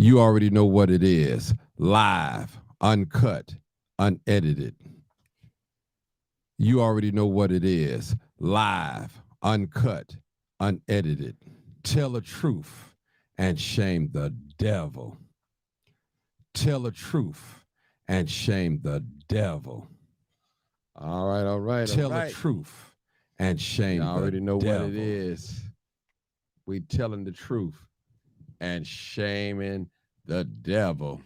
You already know what it is. Live, uncut, unedited. You already know what it is. Live, uncut, unedited. Tell the truth and shame the devil. Tell the truth and shame the devil. All right, all right, all Tell the right. truth and shame You the already know devil. what it is. We telling the truth and shaming the devil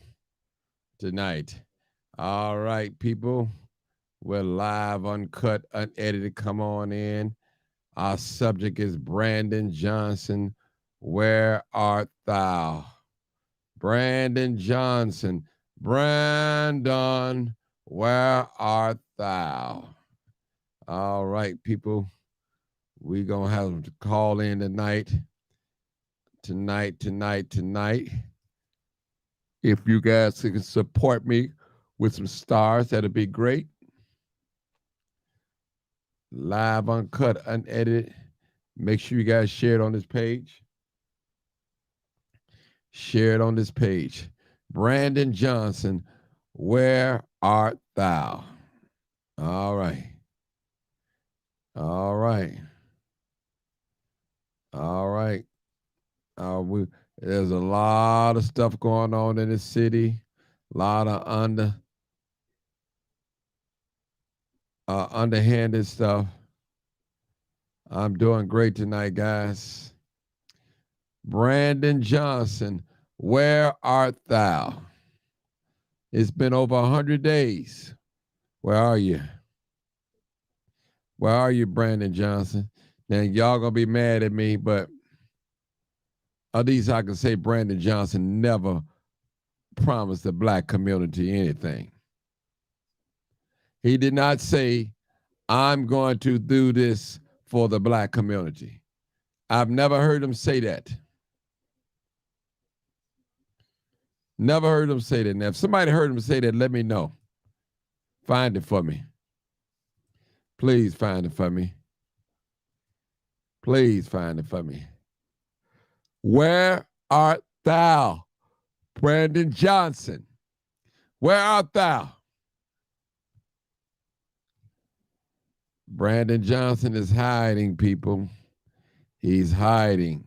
tonight. All right, people. We're live, uncut, unedited. Come on in. Our subject is Brandon Johnson. Where art thou? Brandon Johnson. Brandon, where art thou? All right, people. We gonna have to call in tonight. Tonight. If you guys can support me with some stars, that'd be great. Live, uncut, unedited. Make sure you guys share it on this page. Share it on this page. Brandon Johnson, where art thou? All right. All right. All right. There's a lot of stuff going on in the city. A lot of underhanded stuff. I'm doing great tonight, guys. Brandon Johnson, where art thou? It's been over 100 days. Where are you? Where are you, Brandon Johnson? Now, y'all going to be mad at me, but at least I can say Brandon Johnson never promised the black community anything. He did not say, I'm going to do this for the black community. I've never heard him say that. Never heard him say that. Now, if somebody heard him say that, let me know. Find it for me. Please find it for me. Please find it for me. Where art thou, Brandon Johnson? Where art thou? Brandon Johnson is hiding, people. He's hiding.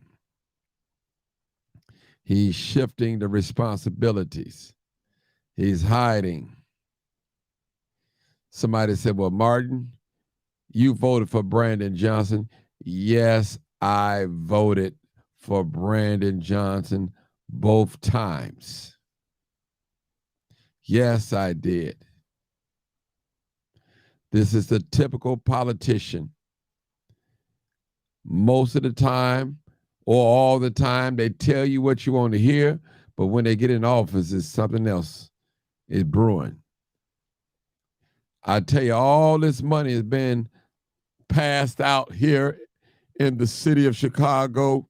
He's shifting the responsibilities. He's hiding. Somebody said, well, Martin, you voted for Brandon Johnson. Yes, I voted for Brandon Johnson both times. Yes, I did. This is the typical politician. Most of the time, or all the time, they tell you what you want to hear, but when they get in office, it's something else is brewing. I tell you, all this money has been passed out here in the city of Chicago,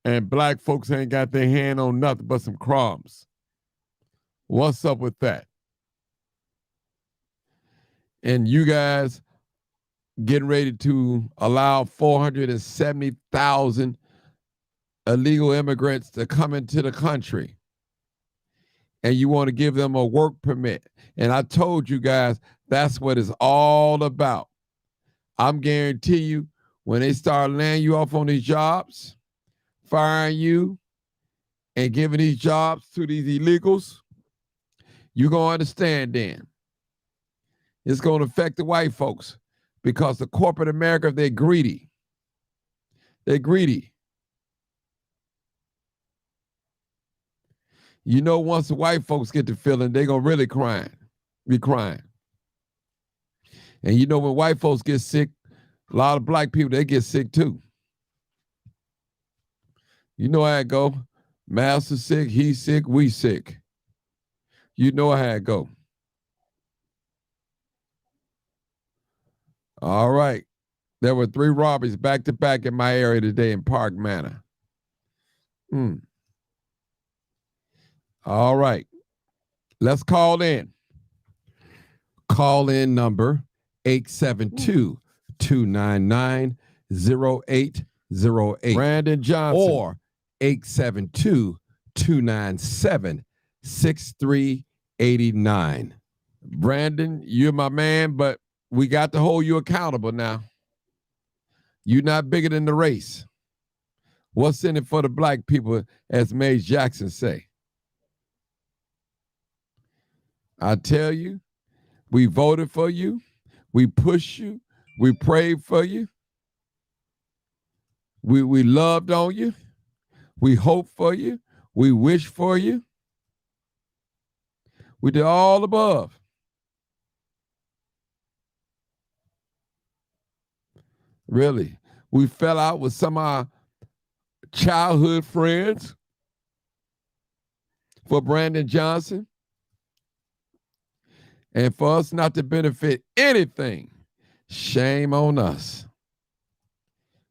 and black folks ain't got their hand on nothing but some crumbs. What's up with that? And you guys getting ready to allow 470,000 illegal immigrants to come into the country. And you want to give them a work permit. And I told you guys, that's what it's all about. I'm guarantee you, when they start laying you off on these jobs, firing you, and giving these jobs to these illegals, you're going to understand then. It's going to affect the white folks because the corporate America, they're greedy. They're greedy. You know, once the white folks get the feeling, they're going to really be crying. And you know, when white folks get sick, a lot of black people, they get sick too. You know how it go. Master sick, he sick, we sick. You know how it go. All right. There were 3 robberies back to back in my area today in Park Manor. All right. Let's call in. Call in number 872-299-0808. Brandon Johnson. Or 872 297 6389. Brandon, you're my man, but we got to hold you accountable now. You're not bigger than the race. What's in it for the black people, as Mays Jackson say? I tell you, we voted for you. We pushed you. We prayed for you. We loved on you. We hoped for you. We wished for you. We did all above. Really. We fell out with some of our childhood friends for Brandon Johnson. And for us not to benefit anything, shame on us.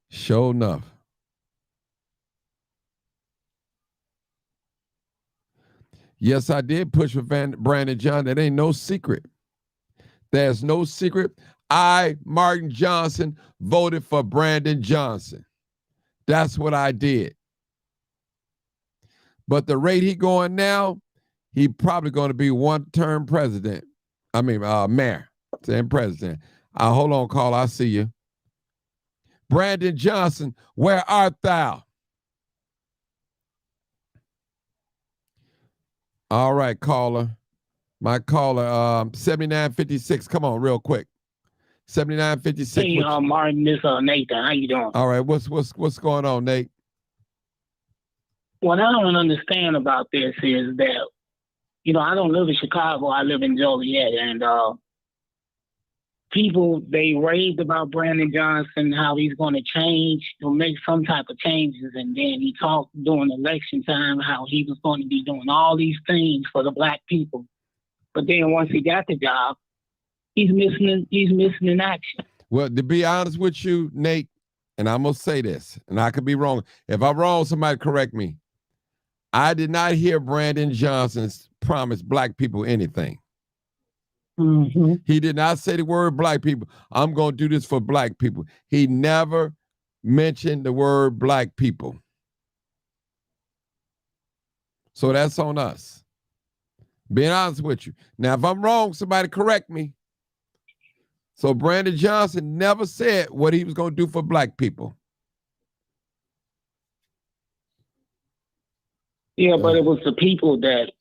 Sure enough. Yes, I did push for Brandon Johnson. That ain't no secret. There's no secret. I, Martin Johnson, voted for Brandon Johnson. That's what I did. But the rate he going now, he probably going to be one-term president. I mean, mayor, saying president. Hold on, caller. I see you. Brandon Johnson, where art thou? All right, caller. My caller, 7956. Come on, real quick. 7956. Hey, Martin, this Nathan. How you doing? All right, what's going on, Nate? What I don't understand about this is that, you know, I don't live in Chicago. I live in Joliet, and people, they raved about Brandon Johnson, how he's going to change, he'll make some type of changes, and then he talked during election time how he was going to be doing all these things for the black people. But then once he got the job, he's missing in action. Well, to be honest with you, Nate, and I'm going to say this, and I could be wrong. If I'm wrong, somebody correct me. I did not hear Brandon Johnson's promise black people anything. Mm-hmm. He did not say the word black people. I'm going to do this for black people. He never mentioned the word black people. So that's on us. Being honest with you. Now, if I'm wrong, somebody correct me. So Brandon Johnson never said what he was going to do for black people. Yeah, but it was the people that,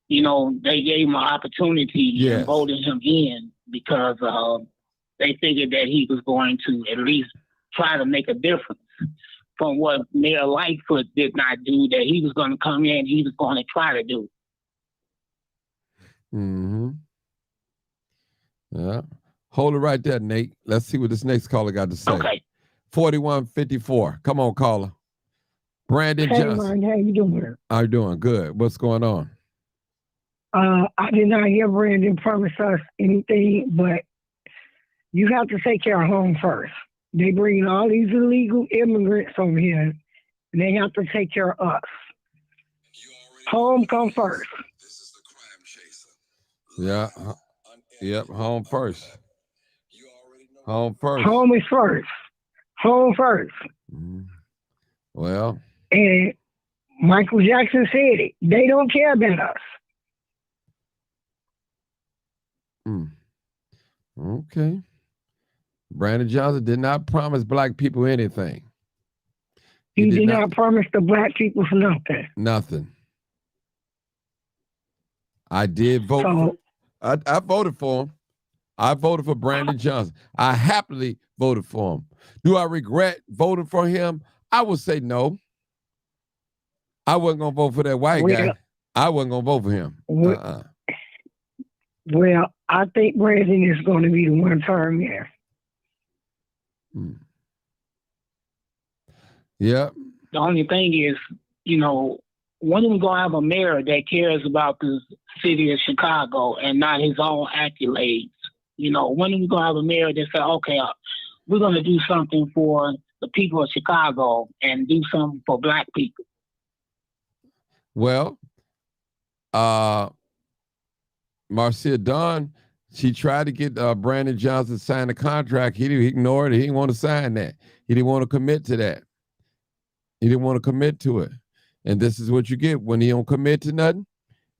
you know, they gave him an opportunity and voted him in because they figured that he was going to at least try to make a difference from what Mayor Lightfoot did not do, that he was going to come in, he was going to try to do. Mm-hmm. Yeah. Hold it right there, Nate. Let's see what this next caller got to say. Okay. 4154. Come on, caller. Brandon Johnson. Martin, how you doing? How you doing? Good. What's going on? I did not hear Brandon promise us anything, but you have to take care of home first. They bring all these illegal immigrants over here, and they have to take care of us. Home come first. Yeah. Yep. Home first. Home first. Home is first. Home first. Mm-hmm. Well. And Michael Jackson said it. They don't care about us. Okay. Brandon Johnson did not promise black people anything. He did not promise the black people nothing. Nothing. I did vote. I voted for him. I voted for Brandon Johnson. I happily voted for him. Do I regret voting for him? I would say no. I wasn't going to vote for that white guy. I wasn't going to vote for him. Well, I think Brandon is going to be the one-term mayor. Yeah. The only thing is, you know, when are we going to have a mayor that cares about the city of Chicago and not his own accolades? You know, when are we going to have a mayor that says, okay, we're going to do something for the people of Chicago and do something for black people? Well, Marcia Dawn, she tried to get Brandon Johnson to sign the contract. He ignored it. He didn't want to sign that. He didn't want to commit to that. He didn't want to commit to it. And this is what you get when he don't commit to nothing.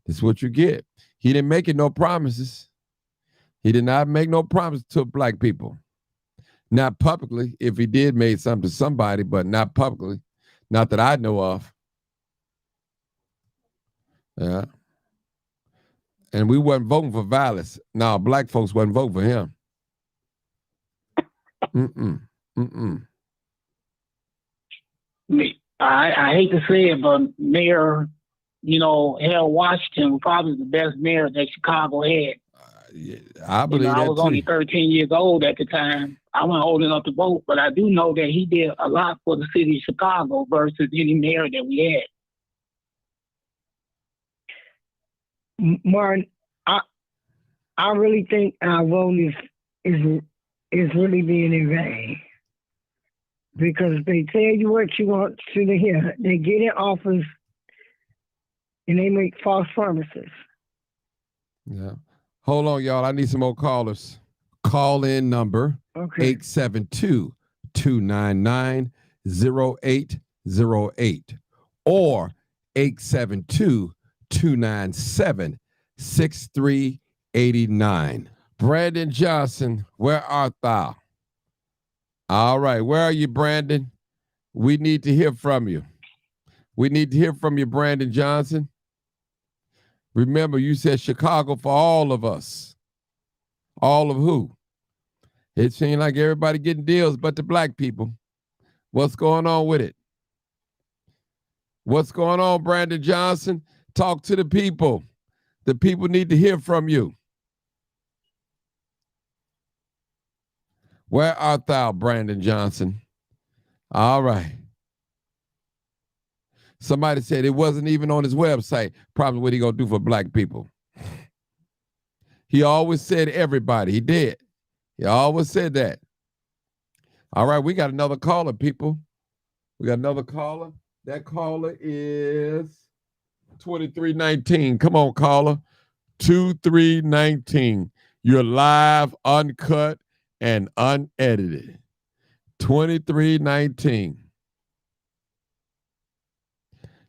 This is what you get. He didn't make it no promises. He did not make no promises to black people. Not publicly. If he did make something to somebody, but not publicly. Not that I know of. Yeah. And we wasn't voting for violence. No, black folks wasn't voting for him. I hate to say it, but Mayor, Harold Washington was probably the best mayor that Chicago had. Yeah, I believe that I was too. only 13 years old at the time. I wasn't old enough to vote, but I do know that he did a lot for the city of Chicago versus any mayor that we had. Martin, I really think our vote is really being in vain. Because they tell you what you want to hear. They get in office and they make false promises. Yeah. Hold on, y'all. I need some more callers. Call in number 872-299-0808 or 872-297-6389. Brandon Johnson, where art thou? All right. Where are you, Brandon? We need to hear from you. We need to hear from you, Brandon Johnson. Remember, you said Chicago for all of us. All of who? It seemed like everybody getting deals but the black people. What's going on with it? What's going on, Brandon Johnson? Talk to the people. The people need to hear from you. Where art thou, Brandon Johnson? All right. Somebody said it wasn't even on his website. Probably what he gonna do for black people. He always said everybody. He did. He always said that. All right, we got another caller, people. We got another caller. That caller is 2319. Come on, caller. 2319. You're live, uncut, and unedited. 2319.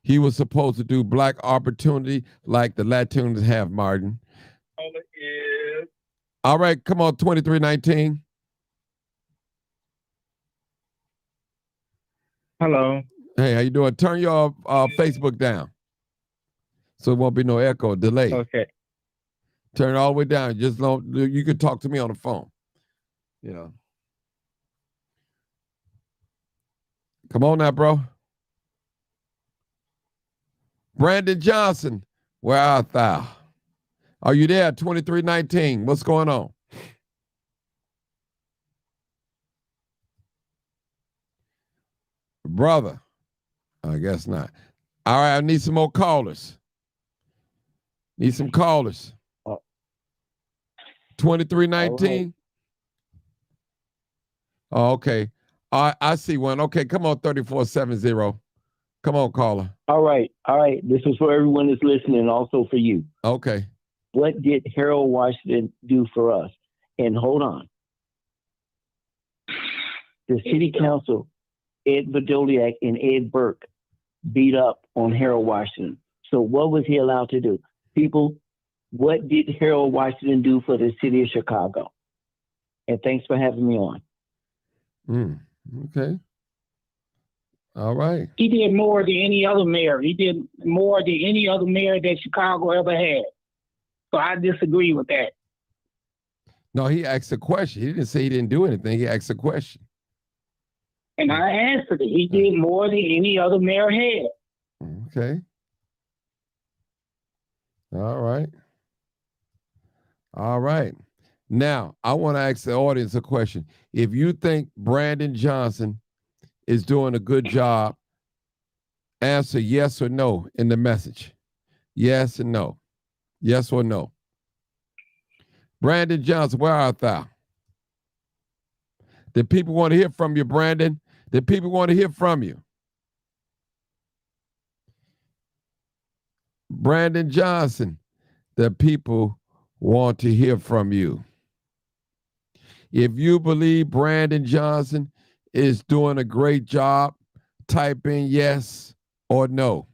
He was supposed to do black opportunity like the Latinos have, Martin. All right, come on, 2319. Hello. Hey, how you doing? Turn your Facebook down so it won't be no echo delay. Okay. Turn it all the way down. Just don't. You can talk to me on the phone. Yeah. Come on now, bro. Brandon Johnson, where art thou? Are you there? 2319. What's going on? Brother. I guess not. All right, I need some more callers. Need some callers. 2319. Oh, okay. I see one. Okay, come on, 3470. Come on, caller. All right. This is for everyone that's listening and also for you. Okay. What did Harold Washington do for us? And hold on. The city council, Ed Badoliak and Ed Burke, beat up on Harold Washington. So what was he allowed to do? People, what did Harold Washington do for the city of Chicago? And thanks for having me on. Okay. All right. He did more than any other mayor. He did more than any other mayor that Chicago ever had. So I disagree with that. No, he asked a question. He didn't say he didn't do anything. He asked a question. And I answered it. He did more than any other mayor had. Okay. All right. All right. Now, I want to ask the audience a question. If you think Brandon Johnson is doing a good job, answer yes or no in the message. Yes and no. Yes or no. Brandon Johnson, where art thou? The people want to hear from you, Brandon. The people want to hear from you. Brandon Johnson, the people want to hear from you. If you believe Brandon Johnson is doing a great job, type in yes or no.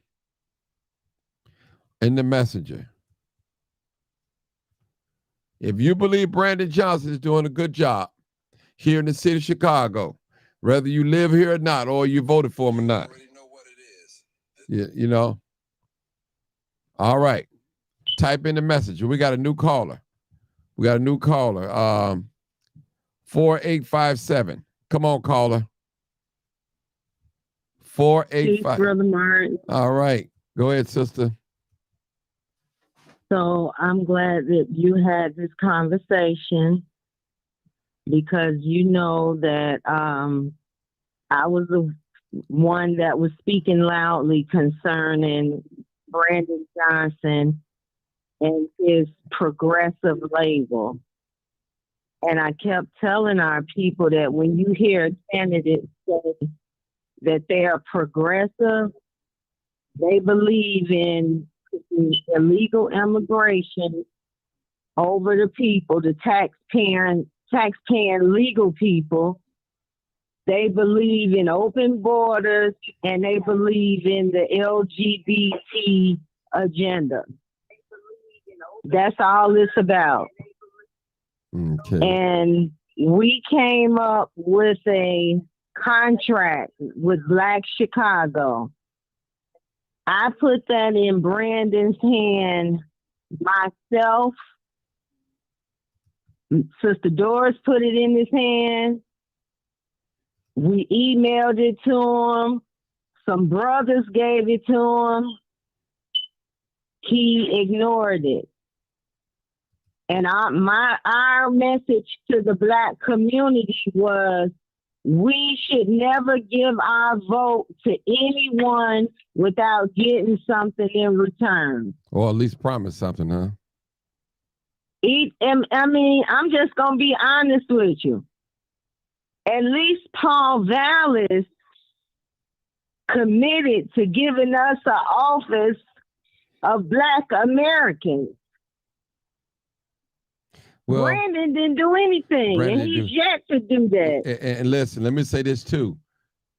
in the messenger. If you believe Brandon Johnson is doing a good job here in the city of Chicago, whether you live here or not, or you voted for him or not. You know. All right. Type in the message. We got a new caller. 4857. Come on, caller. 485. Brother Martin. All right. Go ahead, sister. So I'm glad that you had this conversation because you know that I was the one that was speaking loudly concerning Brandon Johnson and his progressive label. And I kept telling our people that when you hear candidates say that they are progressive, they believe in illegal immigration over the people, the taxpaying legal people. They believe in open borders and they believe in the LGBT agenda. That's all it's about. Okay. And we came up with a contract with Black Chicago. I put that in Brandon's hand myself. Sister Doris put it in his hand. We emailed it to him. Some brothers gave it to him. He ignored it. And our message to the Black community was, we should never give our vote to anyone without getting something in return. Or at least promise something, huh? I mean, I'm just going to be honest with you. At least Paul Vallis committed to giving us an office of Black Americans. Well, Brandon didn't do anything, and he's yet to do that. And listen, let me say this too.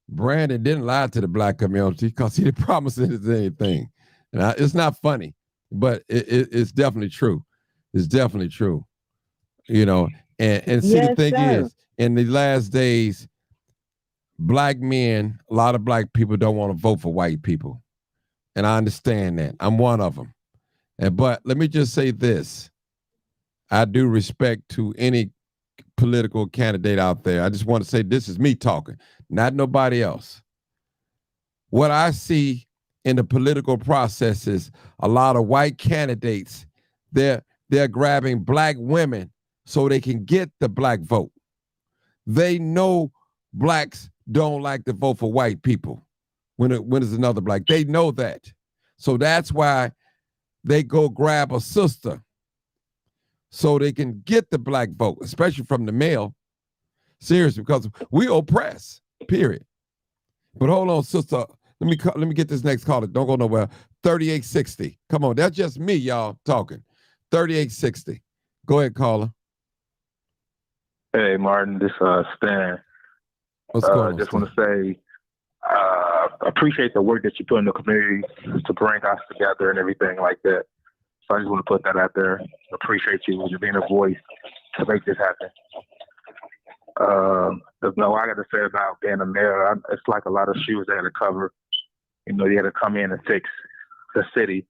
Brandon didn't lie to the Black community because he didn't promise anything. And it's not funny, but it's definitely true. It's definitely true. You know, and see, the thing is, in the last days, Black men, a lot of Black people don't want to vote for white people. And I understand that. I'm one of them. But let me just say this. I do respect to any political candidate out there. I just want to say this is me talking, not nobody else. What I see in the political process is a lot of white candidates, they're grabbing Black women so they can get the Black vote. They know Blacks don't like to vote for white people when it's another Black. They know that. So that's why they go grab a sister so they can get the Black vote, especially from the male. Seriously, because we oppress, period. But hold on, sister. Let me get this next caller. Don't go nowhere. 3860. Come on, that's just me, y'all, talking. 3860. Go ahead, caller. Hey, Martin, this Stan. What's going on? Just want to say, appreciate the work that you put in the community to bring us together and everything like that. So I just want to put that out there. Appreciate you being a voice to make this happen. There's no I got to say about being a mayor. It's like a lot of shoes they had to cover. You know, you had to come in and fix the city.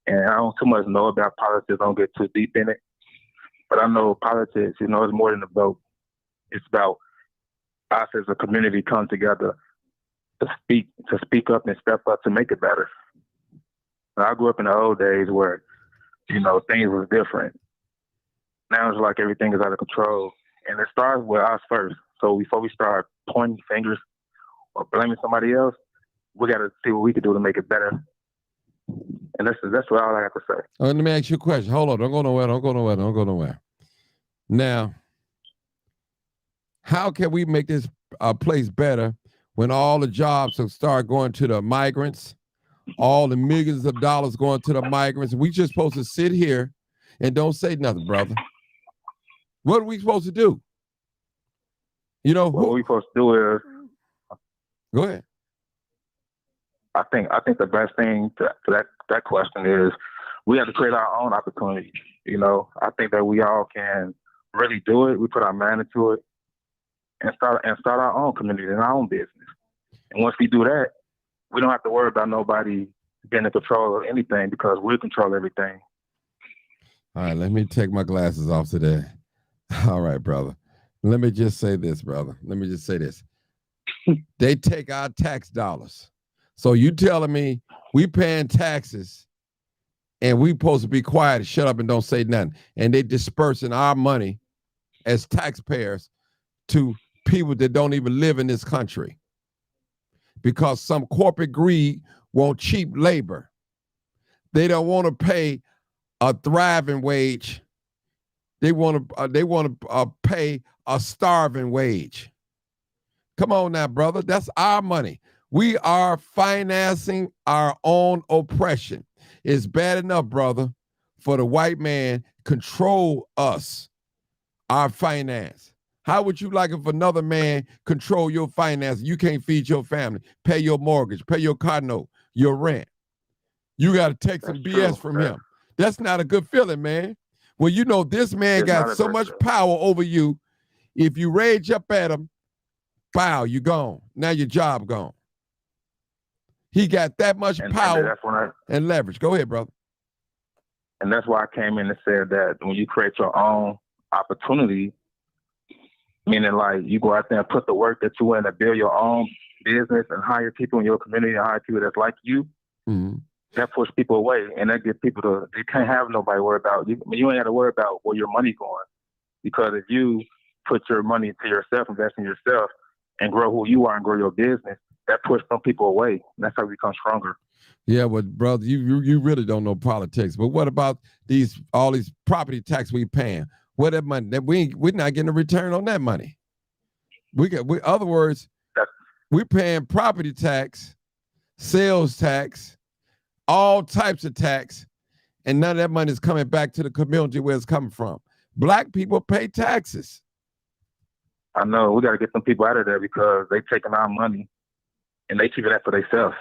And I don't too much know about politics. Don't get too deep in it. But I know politics, you know, it's more than a vote. It's about us as a community come together to speak up and step up to make it better. I grew up in the old days where, you know, things was different. Now it's like everything is out of control. And it starts with us first. So before we start pointing fingers or blaming somebody else, we got to see what we can do to make it better. And that's what all I have to say. Let me ask you a question. Hold on. Don't go nowhere. Now, how can we make this place better when all the jobs will start going to the migrants, all the millions of dollars going to the migrants? We just supposed to sit here and don't say nothing, brother. What are we supposed to do? You know, what we supposed to do is... Go ahead. I think the best thing to that question is we have to create our own opportunities. You know, I think that we all can really do it. We put our mind into it and start our own community and our own business. And once we do that, we don't have to worry about nobody being in control of anything because we control everything. All right, let me take my glasses off today. All right, brother. Let me just say this, brother. Let me just say this. They take our tax dollars. So you telling me we paying taxes and we supposed to be quiet and shut up and don't say nothing. And they dispersing our money as taxpayers to people that don't even live in this country because some corporate greed want cheap labor. They don't want to pay a thriving wage. They want to pay a starving wage. Come on now, brother. That's our money. We are financing our own oppression. It's bad enough, brother, for the white man control us, our finance. How would you like if another man control your finance? You can't feed your family, pay your mortgage, pay your car note, your rent. You got to take some BS from him. That's not a good feeling, man. Well, you know, this man got so much power over you. If you rage up at him, bow, you gone. Now your job gone. He got that much power and leverage. Go ahead, brother. And that's why I came in and said that when you create your own opportunity, meaning like you go out there and put the work that you in to build your own business and hire people in your community and hire people that's like you, that pushes people away. And that gets people to, you can't have nobody worry about you. I mean, you ain't got to worry about where your money going. Because if you put your money to yourself, invest in yourself, and grow who you are and grow your business, that pushes some people away. And that's how we become stronger. Yeah, but brother, you really don't know politics. But what about all these property tax we paying? What that money that we're not getting a return on that money? Other words, we're paying property tax, sales tax, all types of tax, and none of that money is coming back to the community where it's coming from. Black people pay taxes. I know we got to get some people out of there because they taking our money and they keeping that for themselves.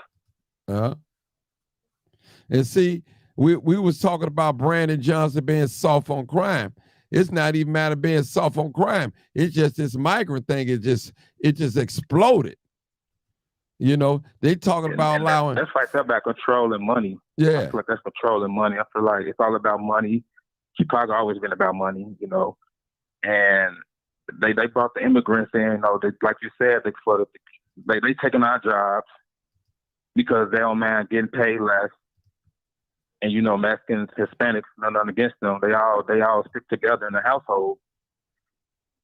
And see, we was talking about Brandon Johnson being soft on crime. It's not even matter of being soft on crime. It's just this migrant thing. It just exploded. You know, they talking about allowing. That's like that about controlling money. Yeah, I feel like that's controlling money. I feel like it's all about money. Chicago always been about money, you know, and they brought the immigrants in. You know, like you said, they taking our jobs because they don't mind getting paid less. And you know, Mexicans, Hispanics, nothing against them. They all stick together in the household,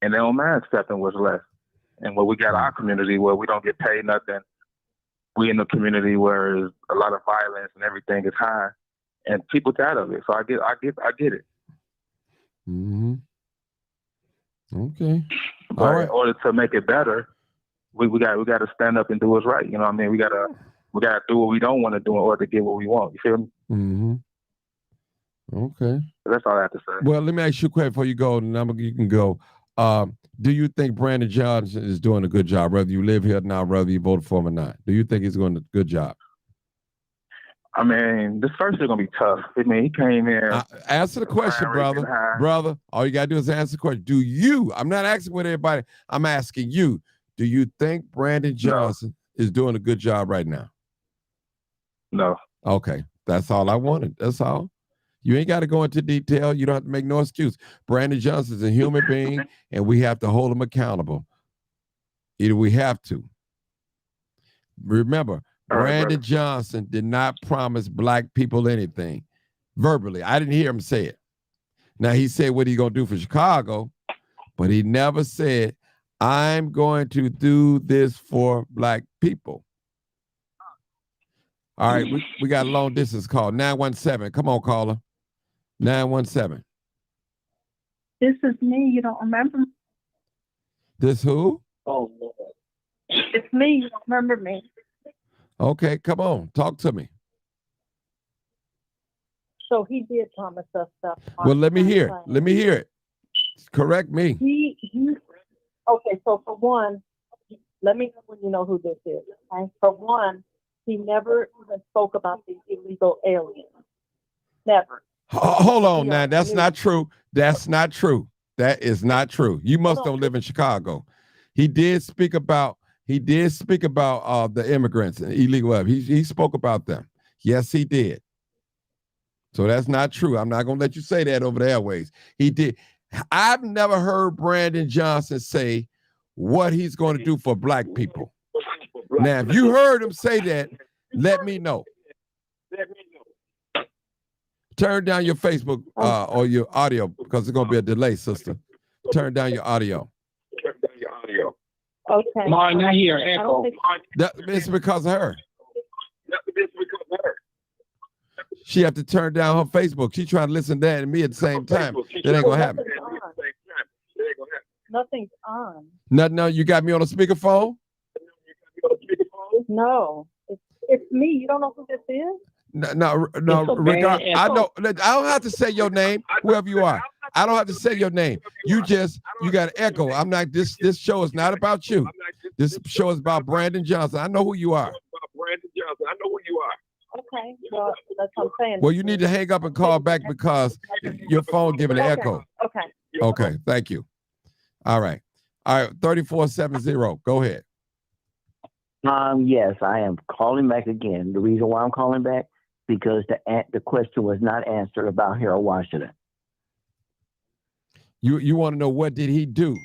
and they don't mind accepting what's less. And where we got our community where we don't get paid nothing, we in a community where there's a lot of violence and everything is high, and people tired of it. So I get it. Mm-hmm. Okay. But all right. In order to make it better, we got to stand up and do what's right. You know what I mean? We gotta do what we don't want to do in order to get what we want. You feel me? Mm-hmm. Okay. So that's all I have to say. Well, let me ask you a question before you go, and you can go. Do you think Brandon Johnson is doing a good job, whether you live here now, whether you voted for him or not? Do you think he's doing a good job? I mean, this first is going to be tough. I mean, he came in. Answer the question, brother. Brother, all you got to do is answer the question. I'm not asking what everybody, I'm asking you. Do you think Brandon Johnson is doing a good job right now? No. Okay. That's all I wanted. That's all. You ain't got to go into detail. You don't have to make no excuse. Brandon Johnson's a human being, and we have to hold him accountable. Either we have to. Remember, Brandon Johnson did not promise black people anything verbally. I didn't hear him say it. Now, he said what he's going to do for Chicago, but he never said, I'm going to do this for black people. All right, we got a long distance call. 917. Come on, caller. 917. This is me. You don't remember me? This who? Oh, Lord. It's me. You don't remember me. Okay, come on. Talk to me. So he did promise us stuff. Well, let me hear it. Let me hear it. Correct me. Okay, so for one, let me know when you know who this is. Okay? For one, He never even spoke about the illegal aliens. Never. Hold on We now. are That's new. not true. That's not true. That is not true. You must Hold on. don't live in Chicago. He did speak about the immigrants and illegal aliens. He spoke about them. Yes, he did. So that's not true. I'm not gonna let you say that over the airways. He did. I've never heard Brandon Johnson say what he's going to do for black people. Now, if you heard him say that, let me know. Turn down your Facebook or your audio because there's gonna be a delay, sister. Turn down your audio. Okay. Martin, I hear I echo. don't think It's because of her. She have to turn down her Facebook. She trying to listen to that and me at the same time. That ain't gonna happen. nothing's on. No, you got me on a speakerphone? No, it's me. You don't know who this is? No. It's a bad Regard. I echo. know. I don't have to say your name, whoever you are. I don't have to say your name. You got an echo. I'm not. This show is not about you. This show is about Brandon Johnson. I know who you are. Okay, well, that's what I'm saying. Well, you need to hang up and call back because your phone giving an Okay, echo. Okay. Okay, thank you. All right. 3470. Go ahead. Yes, I am calling back again. The reason why I'm calling back, because the question was not answered about Harold Washington. You want to know what did he do?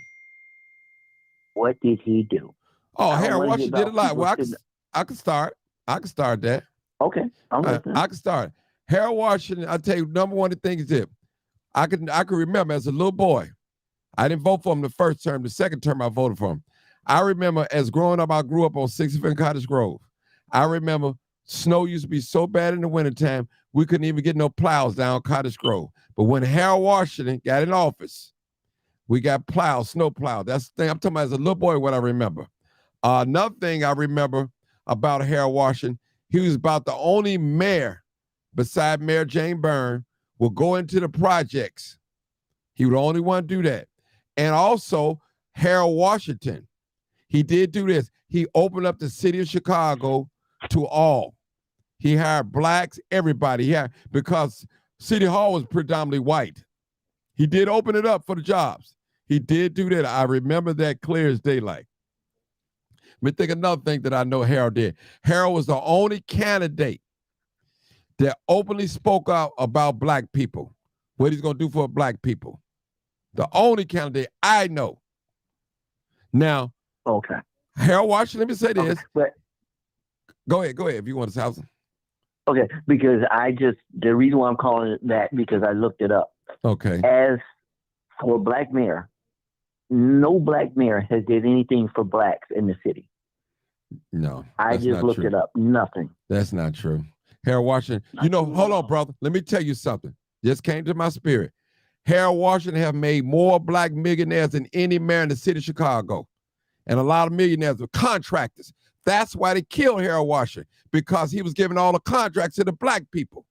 What did he do? Oh, I don't Harold wanna get Washington did a off lot. people Well, sitting- I can start. I can start that. Okay, I'm listening. I can start. Harold Washington, I tell you, number one of the things is I can remember as a little boy. I didn't vote for him the first term. The second term I voted for him. I remember as growing up, I grew up on 65th and Cottage Grove. I remember snow used to be so bad in the wintertime, we couldn't even get no plows down Cottage Grove. But when Harold Washington got in office, we got plows, snow plows. That's the thing I'm talking about as a little boy, what I remember. Another thing I remember about Harold Washington, he was about the only mayor beside Mayor Jane Byrne will go into the projects. He would the only one do that. And also Harold Washington, he did do this. He opened up the city of Chicago to all. He hired blacks, everybody. Because City Hall was predominantly white. He did open it up for the jobs. He did do that. I remember that clear as daylight. Let me think another thing that I know Harold did. Harold was the only candidate that openly spoke out about black people, what he's going to do for black people. The only candidate I know. Now, Okay. Harold Washington, let me say this. Okay, but Go ahead if you want to say something. okay, because the reason why I'm calling it that, because I looked it up. Okay. As for black mayor, no black mayor has did anything for blacks in the city. No. I that's just not looked true. it up. Nothing. That's not true. Harold Washington, hold on, brother. Let me tell you something. Just came to my spirit. Harold Washington have made more black millionaires than any mayor in the city of Chicago. And a lot of millionaires were contractors. That's why they killed Harold Washington, because he was giving all the contracts to the black people.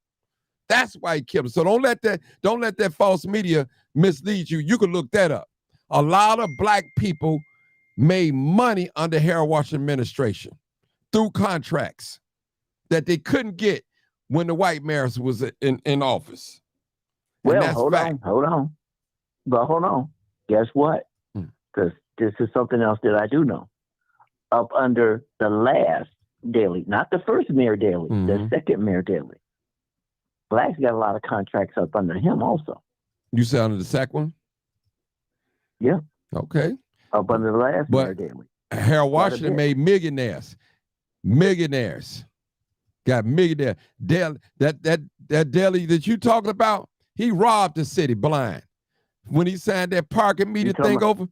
That's why he killed him. So don't let that false media mislead you. You can look that up. A lot of black people made money under Harold Washington administration through contracts that they couldn't get when the white mayors was in office. And Well, that's hold fact. on. But hold on. Guess what? Because this is something else that I do know. Up under the last Daley, not the first Mayor Daley, the second Mayor Daley, blacks got a lot of contracts up under him also. You said under the second one? Yeah. Okay. Up under the last But- Mayor Daley. Harold Quite a Washington bit. made millionaires. Got millionaires. That Daley that you talking about, he robbed the city blind. When he signed that parking meter talking thing about- over,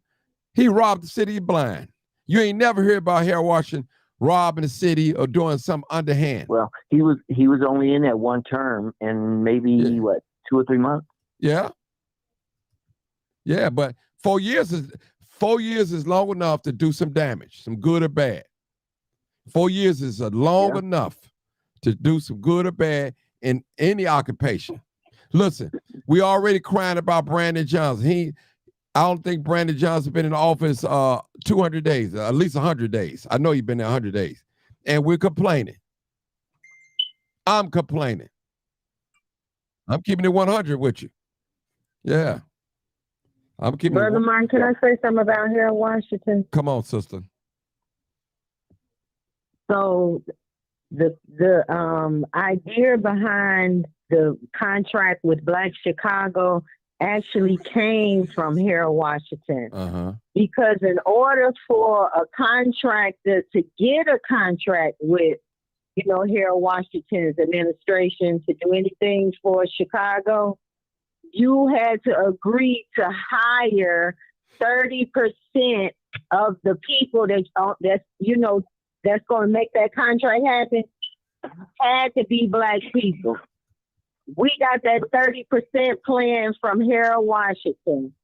he robbed the city blind. You ain't never heard about Harold Washington robbing the city or doing some underhand. Well, he was only in that one term and maybe Yeah. 2 or 3 months. Yeah. Yeah, but 4 years is long enough to do some damage, some good or bad. 4 years is long Yeah. enough to do some good or bad in any occupation. Listen, we already crying about Brandon Johnson. I don't think Brandon Johnson been in office 200 days, at least 100 days. I know he's been there 100 days. And we're complaining. I'm complaining. I'm keeping it 100 with you. Yeah. I'm keeping Brother it. Martin, can I say something about Harold Washington? Come on, sister. So the idea behind the contract with Black Chicago actually came from Harold Washington. Uh-huh. Because in order for a contractor to get a contract with, Harold Washington's administration to do anything for Chicago, you had to agree to hire 30% of the people that's going to make that contract happen had to be Black people. We got that 30% plan from Harold Washington.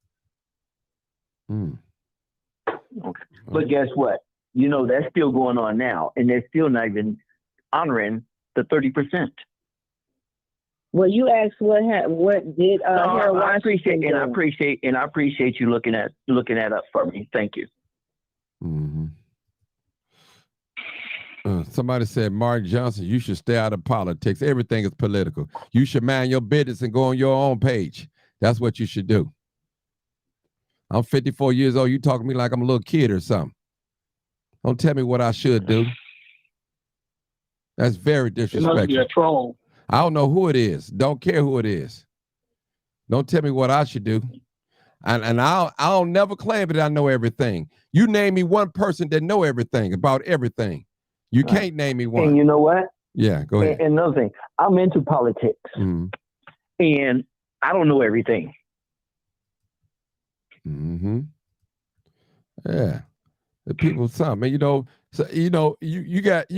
But guess what? That's still going on now, and they're still not even honoring the 30%. Well, you asked what did Harold Washington do? I appreciate you looking that up for me. Thank you. Mm-hmm. Somebody said, Mark Johnson, you should stay out of politics. Everything is political. You should mind your business and go on your own page. That's what you should do. I'm 54 years old. You talking to me like I'm a little kid or something. Don't tell me what I should do. That's very disrespectful. It must be a troll. I don't know who it is. Don't care who it is. Don't tell me what I should do. And I'll never claim that I know everything. You name me one person that know everything about everything. You can't name me one. And you know what? Yeah, go ahead. And another thing, I'm into politics, and I don't know everything. Mm-hmm. Yeah, the people, something, you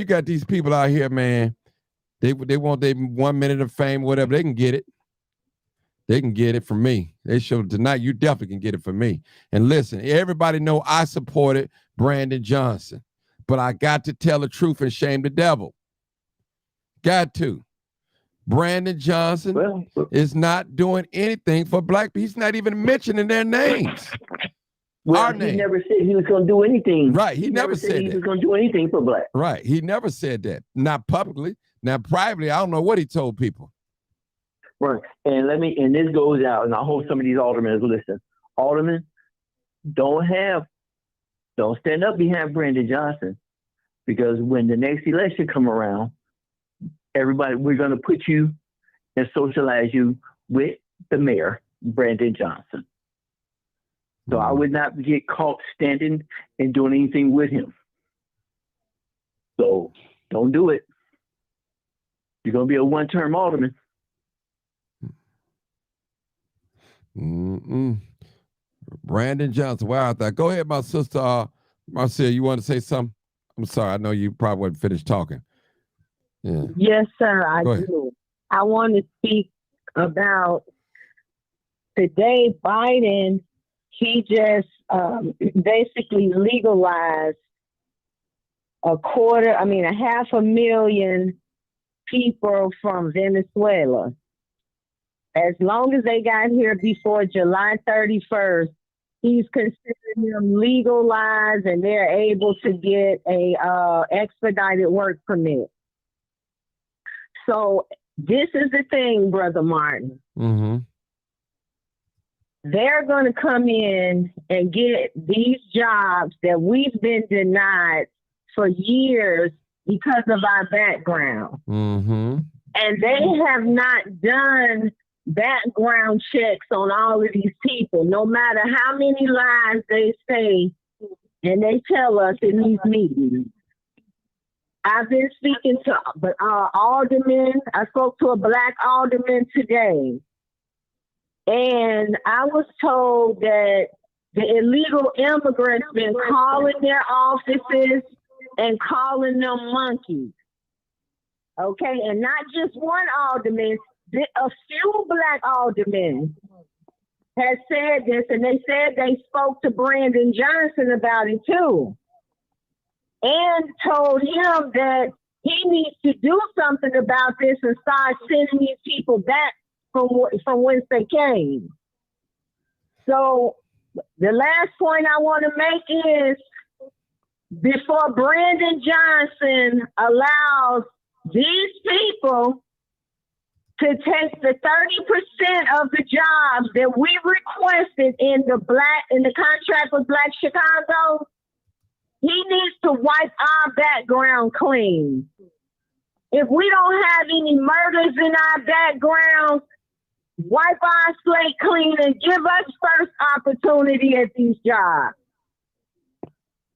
got these people out here, man. They want their 1 minute of fame, whatever. They can get it. They can get it from me. They showed tonight. You definitely can get it from me. And listen, everybody know I supported Brandon Johnson, but I got to tell the truth and shame the devil. Got to. Brandon Johnson is not doing anything for Black people. He's not even mentioning their names. Well, he never said he was going to do anything. Right. He never said he was going to do anything for Black. Right. He never said that. Not publicly. Now, privately, I don't know what he told people. Right. And this goes out, and I hope some of these aldermen listen. Aldermen, don't stand up behind Brandon Johnson, because when the next election come around, we're going to put you and socialize you with the mayor, Brandon Johnson. So I would not get caught standing and doing anything with him. So don't do it. You're going to be a one-term alderman. Brandon Johnson. Wow. Go ahead, my sister. Marcia, you want to say something? I'm sorry. I know you probably wouldn't finish talking. Yeah. Yes, sir, I do. I want to speak about today. Biden, he just basically legalized 500,000 people from Venezuela. As long as they got here before July 31st, he's considering them legalized and they're able to get a expedited work permit. So this is the thing, Brother Martin. Mm-hmm. They're going to come in and get these jobs that we've been denied for years because of our background. Mm-hmm. And they have not done background checks on all of these people, no matter how many lies they say and they tell us in these meetings. I've been speaking to aldermen. I spoke to a Black alderman today, and I was told that the illegal immigrants been calling their offices and calling them monkeys. Okay, and not just one alderman. A few Black aldermen has said this, and they said they spoke to Brandon Johnson about it too, and told him that he needs to do something about this and start sending these people back from whence they came. So the last point I want to make is, before Brandon Johnson allows these people to take the 30% of the jobs that we requested in the contract with Black Chicago. He needs to wipe our background clean. If we don't have any murders in our background, wipe our slate clean and give us first opportunity at these jobs.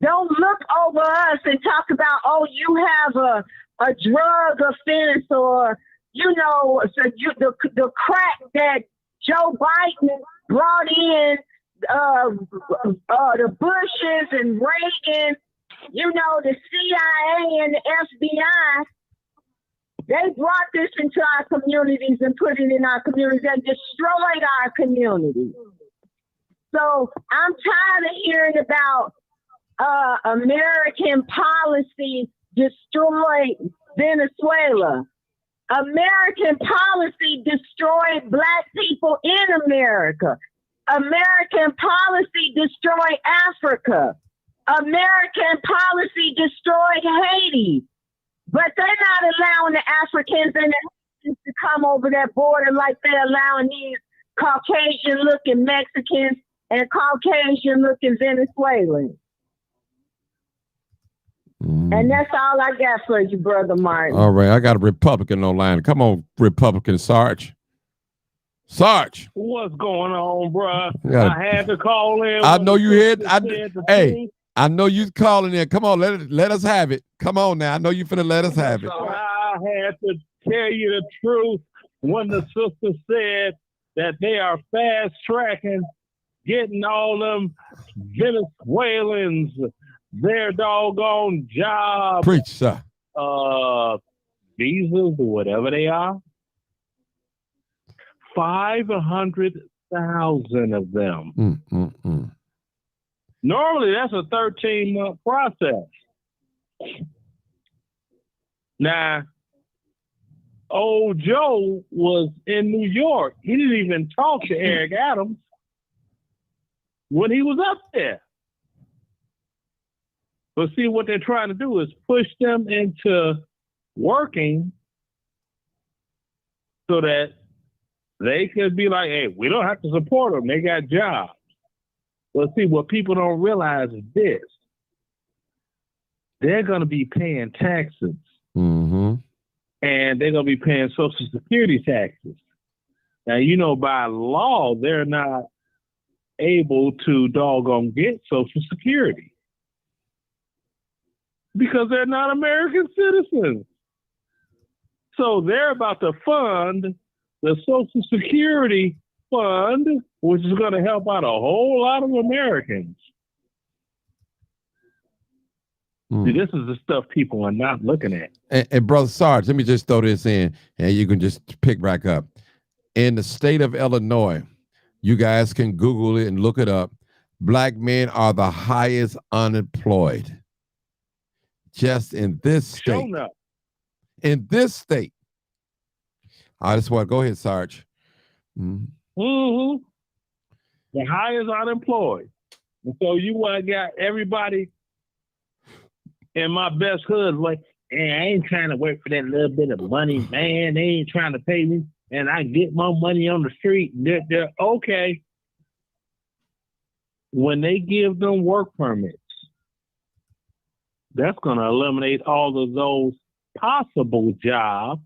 Don't look over us and talk about, oh, you have a drug offense, or, you know, so the crack that Joe Biden brought in, the Bushes and Reagan, you know, the CIA and the FBI, they brought this into our communities and put it in our communities and destroyed our communities. So I'm tired of hearing about American policy destroyed Venezuela. American policy destroyed Black people in America. American policy destroyed Africa. American policy destroyed Haiti. But they're not allowing the Africans and the Haitians to come over that border like they're allowing these Caucasian-looking Mexicans and Caucasian-looking Venezuelans. And that's all I got for you, Brother Martin. All right, I got a Republican online. Come on, Republican Sarge. Sarge. What's going on, bro? Yeah. I had to call in. I know you had. Hey, truth. I know you calling in. Come on, let us have it. Come on now. I know you finna let us have it. I had to tell you the truth when the sister said that they are fast tracking, getting all them Venezuelans their doggone job, Preach, sir. visas or whatever they are. 500,000 of them. Normally, that's a 13-month process. Now, old Joe was in New York. He didn't even talk to Eric Adams when he was up there. But see, what they're trying to do is push them into working so that they could be like, hey, we don't have to support them. They got jobs. But see, what people don't realize is this. They're going to be paying taxes. Mm-hmm. And they're going to be paying Social Security taxes. Now, you know, by law, they're not able to doggone get Social Security because they're not American citizens. So they're about to fund the Social Security fund, which is going to help out a whole lot of Americans. See, this is the stuff people are not looking at. And Brother Sarge, let me just throw this in, and you can just pick back up. In the state of Illinois, you guys can Google it and look it up. Black men are the highest unemployed. Just in this state. In this state. I just want to go ahead, Sarge. The highest unemployed. And so you got everybody in my best hood like, hey, I ain't trying to work for that little bit of money, man. They ain't trying to pay me, and I get more money on the street. They're okay. When they give them work permits, that's going to eliminate all of those possible jobs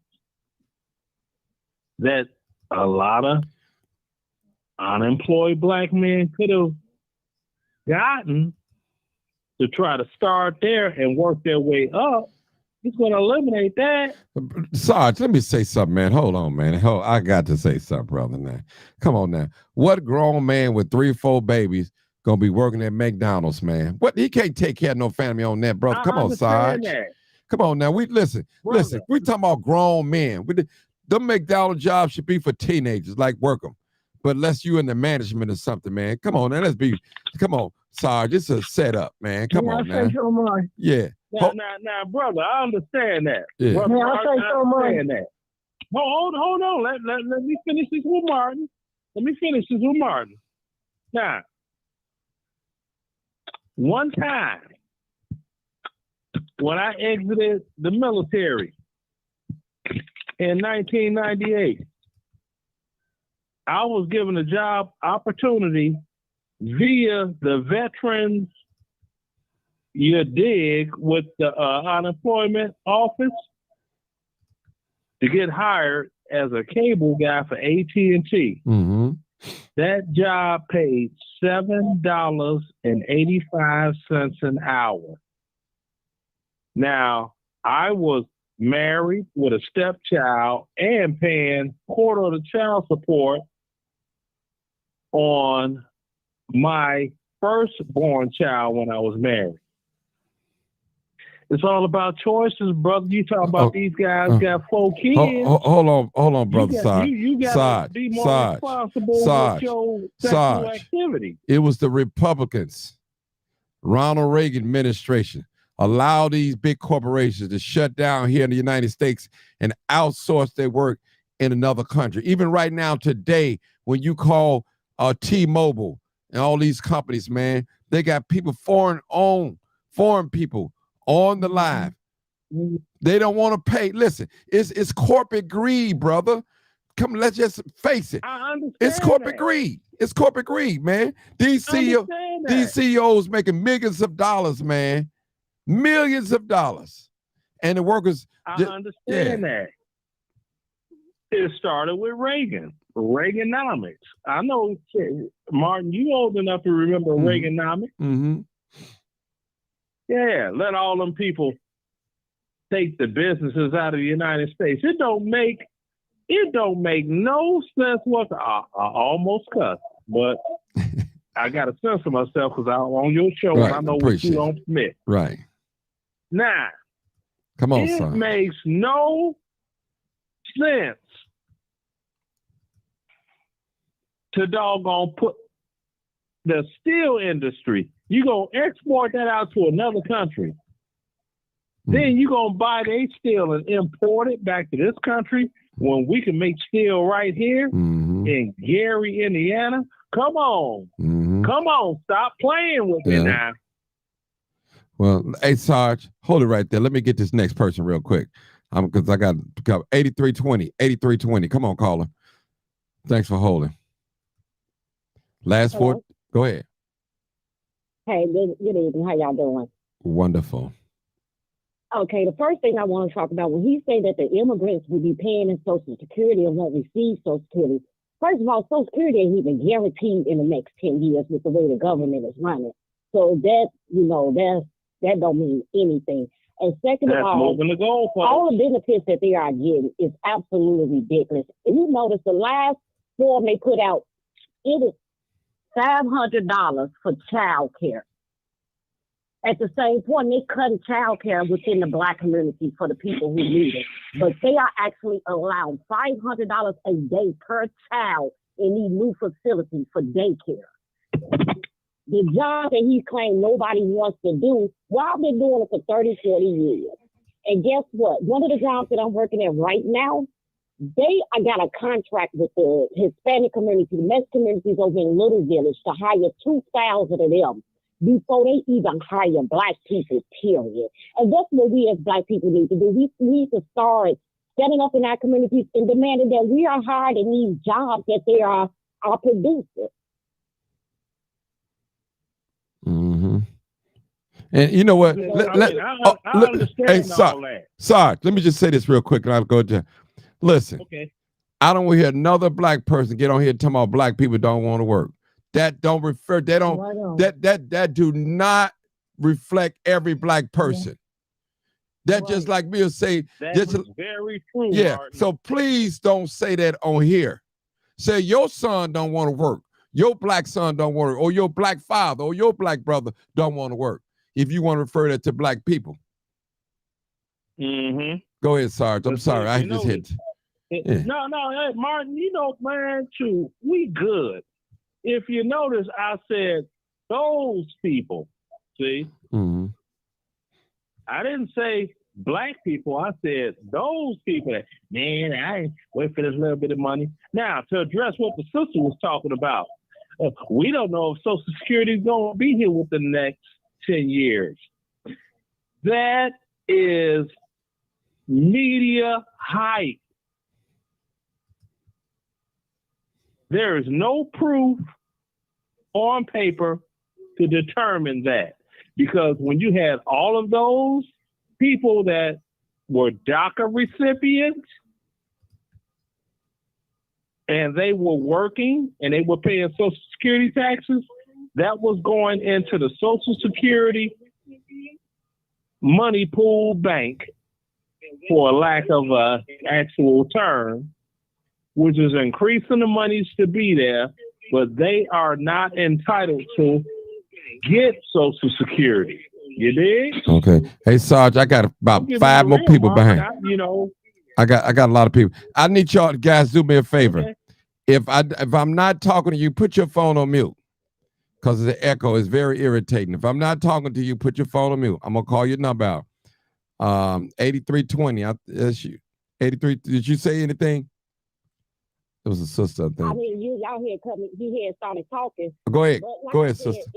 that a lot of unemployed Black men could have gotten to try to start there and work their way up. It's going to eliminate that. Sarge, let me say something, man. Hold on, man. I got to say something, brother. Now, come on now. What grown man with 3-4 babies gonna be working at McDonald's, man? What, he can't take care of no family on that, brother. Come on, Sarge. Come on now. We listen. We talking about grown men. The McDonald's job should be for teenagers, like work them. But unless you in the management or something, man. Come on, now. Come on, Sarge. It's a setup, man. Come on now. Yeah. Now, brother, I understand that. Yeah. Brother, I understand that. Hold on. Let me finish this with Martin. Now, one time when I exited the military, in 1998. I was given a job opportunity via the Veterans, you dig, with the unemployment office to get hired as a cable guy for AT&T. Mm-hmm. That job paid $7.85 an hour. Now, I was married with a stepchild and paying quarter of the child support on my firstborn child when I was married. It's all about choices, brother. You talk about these guys got 4 kids. Hold on, brother Sarge. You got to be more responsible with your sexual activity. It was the Republicans, Ronald Reagan administration, allow these big corporations to shut down here in the United States and outsource their work in another country. Even right now, today, when you call T-Mobile and all these companies, man, they got people, foreign people on the line. They don't want to pay. Listen, it's corporate greed, brother. Come, let's just face it. I understand. It's corporate greed. It's corporate greed, man. These CEOs making millions of dollars, man. Millions of dollars. And the workers. I understand that. It started with Reagan. Reaganomics. I know, Martin, you old enough to remember Reaganomics. Mm-hmm. Yeah, let all them people take the businesses out of the United States. It don't make no sense whatsoever. I almost cussed, but I got a sense of myself because I'm on your show and I know what you don't admit. Right. Now, come on, it son. makes no sense to doggone put the steel industry. You gonna export that out to another country. Then you gonna buy their steel and import it back to this country when we can make steel right here in Gary, Indiana. Come on. Come on, stop playing with me now. Well, hey Sarge, hold it right there. Let me get this next person real quick. Because I got 8320. Come on, caller. Thanks for holding. Last four. Go ahead. Hey, good evening. How y'all doing? Wonderful. Okay, the first thing I want to talk about, when he said that the immigrants will be paying in Social Security and won't receive Social Security, first of all, Social Security ain't even guaranteed in the next 10 years with the way the government is running. So that, that don't mean anything. And second of all, all the benefits that they are getting is absolutely ridiculous. If you notice the last form they put out, it is $500 for child care. At the same point, they're cutting child care within the Black community for the people who need it. But they are actually allowing $500 a day per child in these new facilities for daycare. The job that he claimed nobody wants to do, well, I've been doing it for 30, 40 years. And guess what? One of the jobs that I'm working at right now, I got a contract with the Hispanic community, the Mexican communities over in Little Village to hire 2,000 of them before they even hire Black people, period. And that's what we as Black people need to do. We need to start standing up in our communities and demanding that we are hired in these jobs that they are producing. And you know what? I understand all that. Sarge, let me just say this real quick and I'll go to. Listen, I don't want to hear another Black person get on here talking about Black people don't want to work. That don't refer, they don't, that do not reflect every Black person. That just like me will say. That's very true. Yeah, Martin. so please don't say that on here. Say your son don't want to work. Your Black son don't want to, or your Black father or your Black brother don't want to work. If you want to refer that to Black people. Go ahead, Sarge. I'm sorry. I just hit. No, hey, Martin, man, too, we good. If you notice, I said those people, see? I didn't say Black people. I said those people that, man, I ain't wait for this little bit of money. Now, to address what the sister was talking about, we don't know if Social Security is going to be here within the next 10 years. That is media hype. There is no proof on paper to determine that. Because when you had all of those people that were DACA recipients and they were working and they were paying Social Security taxes, that was going into the Social Security money pool bank, for lack of an actual term, which is increasing the monies to be there, but they are not entitled to get Social Security. You dig? Okay. Hey, Sarge, I got about 5 more people behind. I got a lot of people. I need y'all guys do me a favor. Okay. If I'm not talking to you, put your phone on mute. Because the echo is very irritating. If I'm not talking to you, put your phone on mute. I'm gonna call your number out. 8320. That's you. 83. Did you say anything? It was a sister, I think. I mean, you out here coming, you had started talking. Go ahead. But like Go I ahead, said, sister.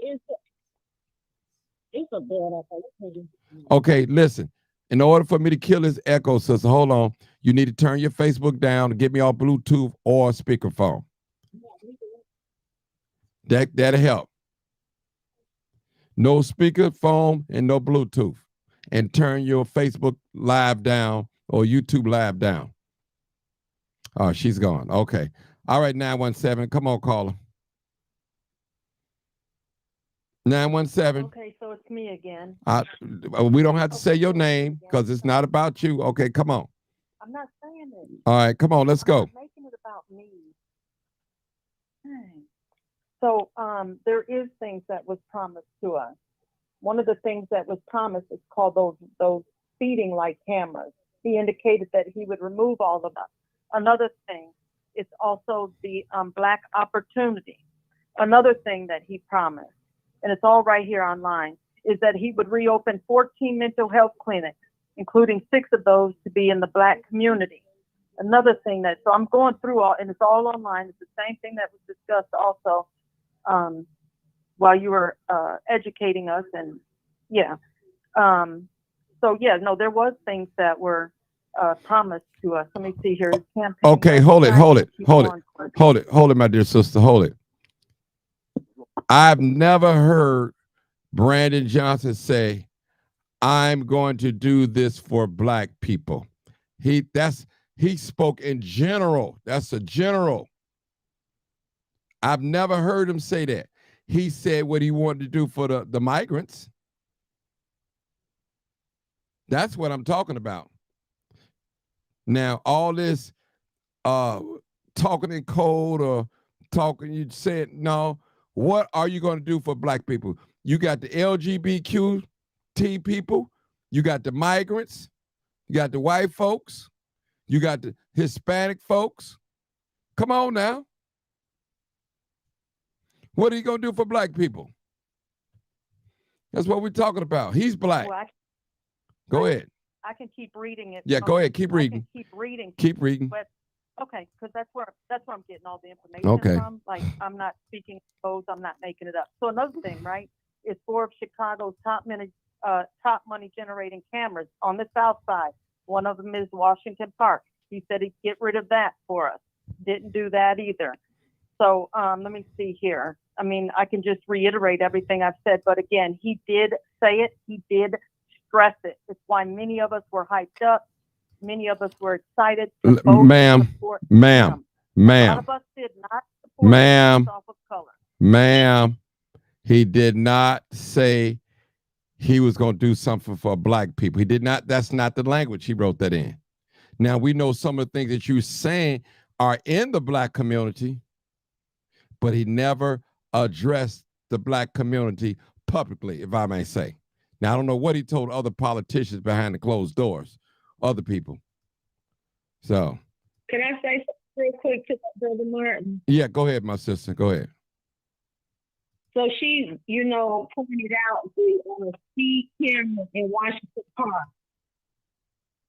It's a bad echo. Okay, listen. In order for me to kill this echo, sister, hold on. You need to turn your Facebook down and get me off Bluetooth or speakerphone. That'll help. No speakerphone and no Bluetooth. And turn your Facebook live down or YouTube live down. Oh, she's gone. Okay. All right, 917. Come on, caller. 917. Okay, so it's me again. We don't have to say your name because it's not about you. Okay, come on. I'm not saying it. All right, come on, let's go. I'm not making it about me. So there is things that was promised to us. One of the things that was promised is called those speeding light cameras. He indicated that he would remove all of that. Another thing is also the Black Opportunity. Another thing that he promised, and it's all right here online, is that he would reopen 14 mental health clinics, including 6 of those to be in the Black community. Another thing so I'm going through all, and it's all online. It's the same thing that was discussed also while you were educating us, and there was things that were promised to us. Let me see here. Okay, hold it, my dear sister, hold it. I've never heard Brandon Johnson say, I'm going to do this for Black people. He spoke in general. That's a general. I've never heard him say that. He said what he wanted to do for the migrants. That's what I'm talking about. Now, all this talking in code or talking, you said, no, what are you going to do for Black people? You got the LGBTQ people, you got the migrants, you got the white folks, you got the Hispanic folks. Come on now. What are you going to do for Black people? That's what we're talking about. He's Black. Well, go ahead. I can keep reading it. Yeah, go ahead. Keep reading. Keep reading. Keep reading. But okay, because that's where I'm getting all the information from. Like, I'm not speaking codes. I'm not making it up. So another thing, right, is 4 of Chicago's top money generating cameras on the South Side. One of them is Washington Park. He said he'd get rid of that for us. Didn't do that either. So let me see here. I mean, I can just reiterate everything I've said, but again, he did say it. He did stress it. It's why many of us were hyped up. Many of us were excited. Ma'am. A lot of us did not support him off of color. Ma'am, he did not say he was going to do something for Black people. He did not. That's not the language he wrote that in. Now, we know some of the things that you're saying are in the Black community, but he never addressed the Black community publicly, if I may say. Now, I don't know what he told other politicians behind the closed doors, other people. So. Can I say something real quick to Brother Martin? Yeah, go ahead, my sister. Go ahead. So she, pointed out the speed camera in Washington Park.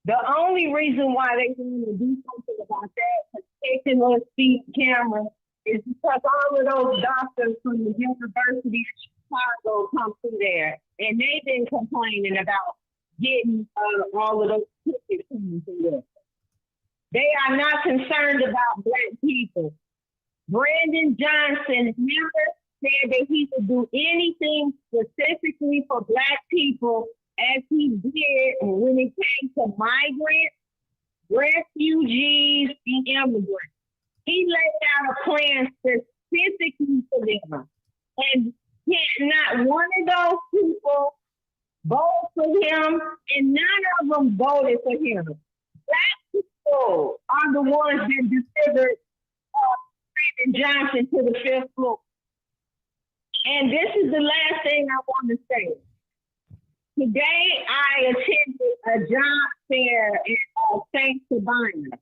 The only reason why they want to do something about that, protecting those speed cameras, is because all of those doctors from the University of Chicago come through there, and they've been complaining about getting all of those tickets coming through there. They are not concerned about Black people. Brandon Johnson never said that he would do anything specifically for Black people as he did when it came to migrants, refugees, and immigrants. He laid out a plan specifically for them. And not one of those people voted for him, and none of them voted for him. Black people are the ones that delivered Brandon Johnson to the 5th floor. And this is the last thing I want to say. Today, I attended a job fair in St. Sabina.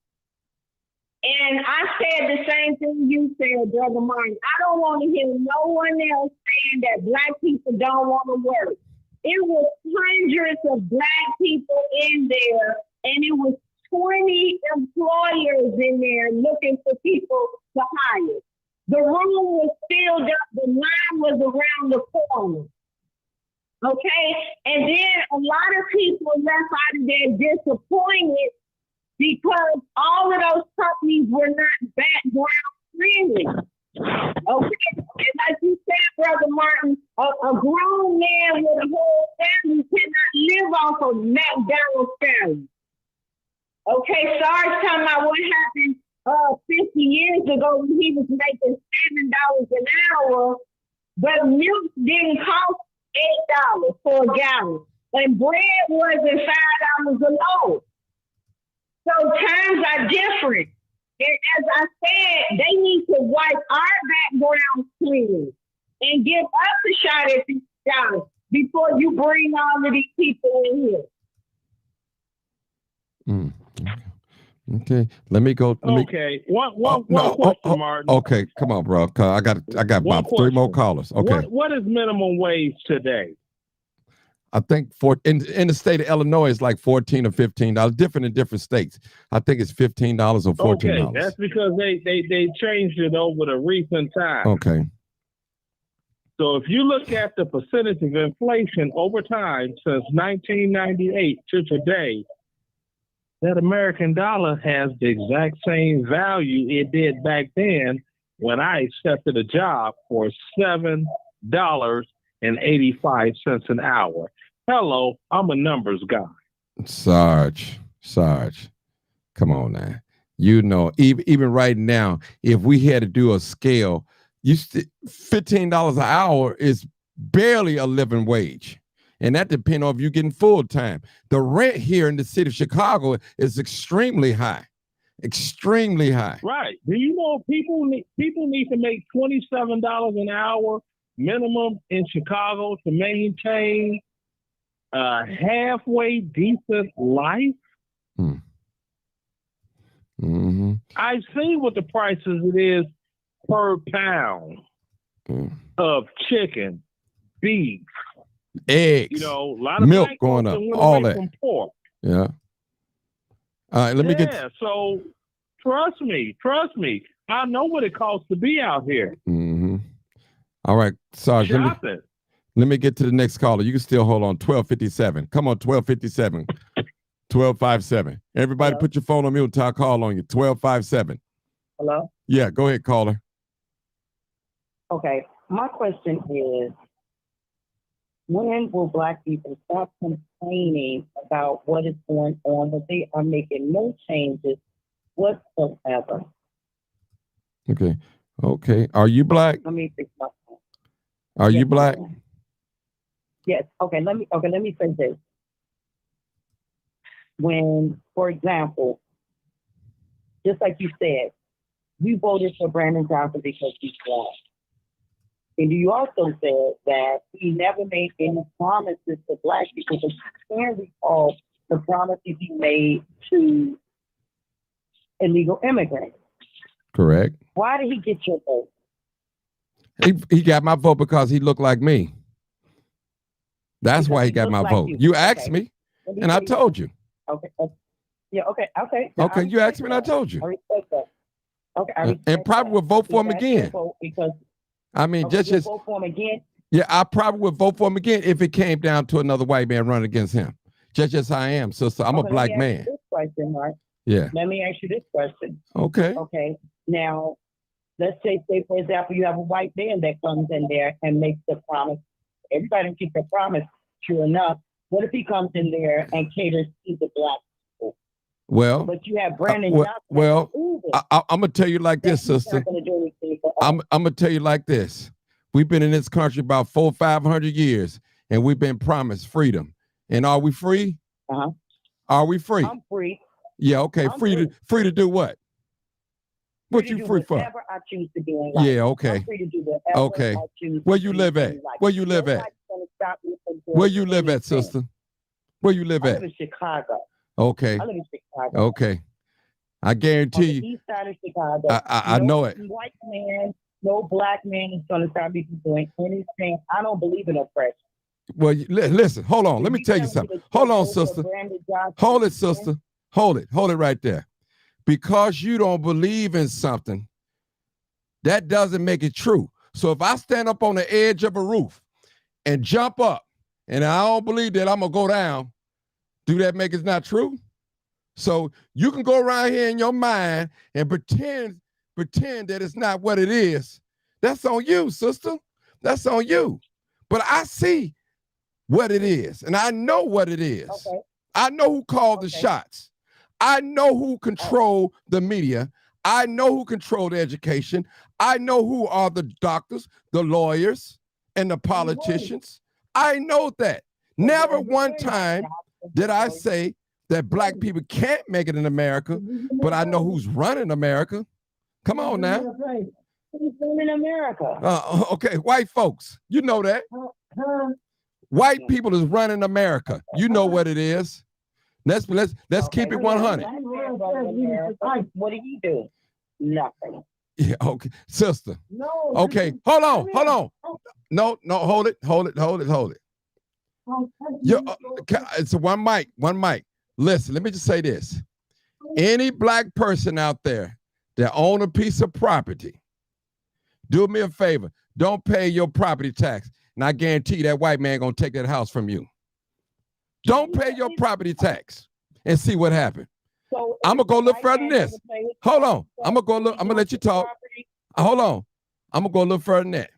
And I said the same thing you said, Brother Martin. I don't want to hear no one else saying that Black people don't want to work. It was hundreds of Black people in there, and it was 20 employers in there looking for people to hire. The room was filled up. The line was around the corner. Okay? And then a lot of people left out of there disappointed because all of those companies were not background friendly. Okay? And like you said, Brother Martin, a grown man with a whole family cannot live off of McDonald's salary. Okay, sorry talking about what happened 50 years ago when he was making $7 an hour, but milk didn't cost $8 for a gallon, and bread wasn't $5 a loaf. So times are different. And as I said, they need to wipe our background clean and give us a shot at these jobs before you bring all of these people in here. Okay, let me go. Okay, one question, Martin. Okay, come on, bro. I got about 3 more callers. Okay, what is minimum wage today? I think in the state of Illinois, it's like $14 or $15. Different in different states. I think it's $15 or $14. Okay, that's because they changed it over the recent time. Okay. So if you look at the percentage of inflation over time since 1998 to today, that American dollar has the exact same value it did back then when I accepted a job for $7.85 an hour. Hello, I'm a numbers guy. Sarge, come on now. You know, even right now, if we had to do a scale, $15 an hour is barely a living wage. And that depends on if you're getting full time. The rent here in the city of Chicago is extremely high. Extremely high. Right. Do you know people need to make $27 an hour minimum in Chicago to maintain a halfway decent life? Mm-hmm. I've seen what the prices it is per pound of chicken, beef, eggs, a lot of milk going up, all that. From pork. Yeah. All right, let me get. So trust me. I know what it costs to be out here. Mm-hmm. All right, Sarge. Let me get to the next caller. You can still hold on. 1257. Come on, 1257. 1257. Everybody, hello? Put your phone on mute until I call on you. 1257. Hello? Yeah, go ahead, caller. Okay. My question is, when will Black people stop complaining about what is going on, that they are making no changes whatsoever? Okay. Are you Black? Let me fix my phone. Are you Black? Yes. Okay. Let me say this. When, for example, just like you said, we voted for Brandon Johnson because he's Black. And you also said that he never made any promises to Black people, but you can recall the promises he made to illegal immigrants. Correct. Why did he get your vote? He got my vote because he looked like me. That's why he got my vote. You asked me, and I told you. Okay. Yeah. Okay. Okay. You asked me, and I told you. I respect that. Okay. And probably would vote for him again. Because I mean, just vote for him again. Yeah, I probably would vote for him again if it came down to another white man running against him. Just as I am, sister. I'm a Black man. This question, Mark. Yeah. Let me ask you this question. Okay. Okay. Now, let's say for example, you have a white man that comes in there and makes the promise. Everybody keeps the promise, sure enough. What if he comes in there and caters to the black people? Well, but you have Brandon well, Johnson. I'm gonna tell you like this, sister. I'm gonna tell you like this. We've been in this country about 400 or 500 years, and we've been promised freedom. And are we free? Are we free? I'm free. Yeah, okay. Free to do what? What you free for? Whatever I choose to do in life. Yeah, okay. I'm free to do whatever I choose. Where you live at? Where you live at? Where you live at, sister? Where you live at? I live in Chicago. Okay. I live in Chicago. Okay. I guarantee you. On the east side of Chicago. I know it. No white man, no black man is going to stop me from doing anything. I don't believe in oppression. Well, listen, hold on. Let me tell you something. Hold on, sister. Hold it, sister. Hold it right there. Because you don't believe in something, that doesn't make it true. So if I stand up on the edge of a roof and jump up and I don't believe that I'm going to go down, do that make it not true? So you can go around here in your mind and pretend that it's not what it is. That's on you, sister. That's on you. But I see what it is, and I know what it is. Okay. I know who called the shots. I know who control the media. I know who control the education. I know who are the doctors, the lawyers, and the politicians. I know that. Never one time did I say that black people can't make it in America, but I know who's running America. Come on now. Who's running America? Okay, white folks, you know that. White people is running America. You know what it is. Let's keep it 100. What do you do? Nothing. Yeah, okay, sister. No. Okay, hold on. No, hold it. It's one mic. Listen, let me just say this. Any black person out there that own a piece of property, do me a favor. Don't pay your property tax. And I guarantee that white man gonna take that house from you. Don't pay your property tax and see what happened. So I'm gonna go look further than this. Hold on. I'm gonna let you talk. Hold on. I'm gonna go a little further than that.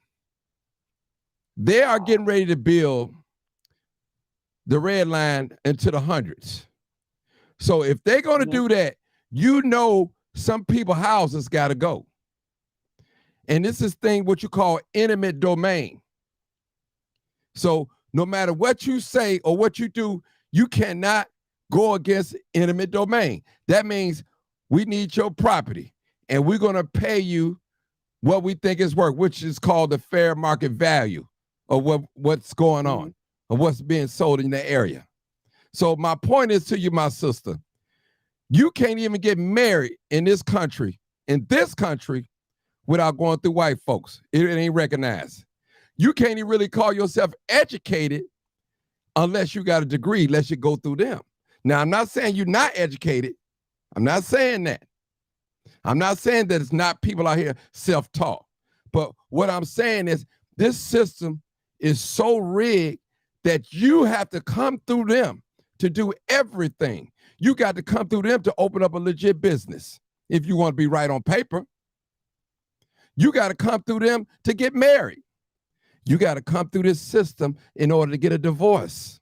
They are getting ready to build the red line into the hundreds. So if they're gonna do that, you know some people houses gotta go. And this is what you call eminent domain. So no matter what you say or what you do, you cannot go against eminent domain. That means we need your property and we're going to pay you what we think is worth, which is called the fair market value of what's going on or what's being sold in the area. So my point is to you, my sister, you can't even get married in this country, without going through white folks. It ain't recognized. You can't even really call yourself educated unless you got a degree, unless you go through them. Now, I'm not saying you're not educated. I'm not saying that. I'm not saying that it's not people out here self-taught. But what I'm saying is this system is so rigged that you have to come through them to do everything. You got to come through them to open up a legit business if you want to be right on paper. You got to come through them to get married. You got to come through this system in order to get a divorce.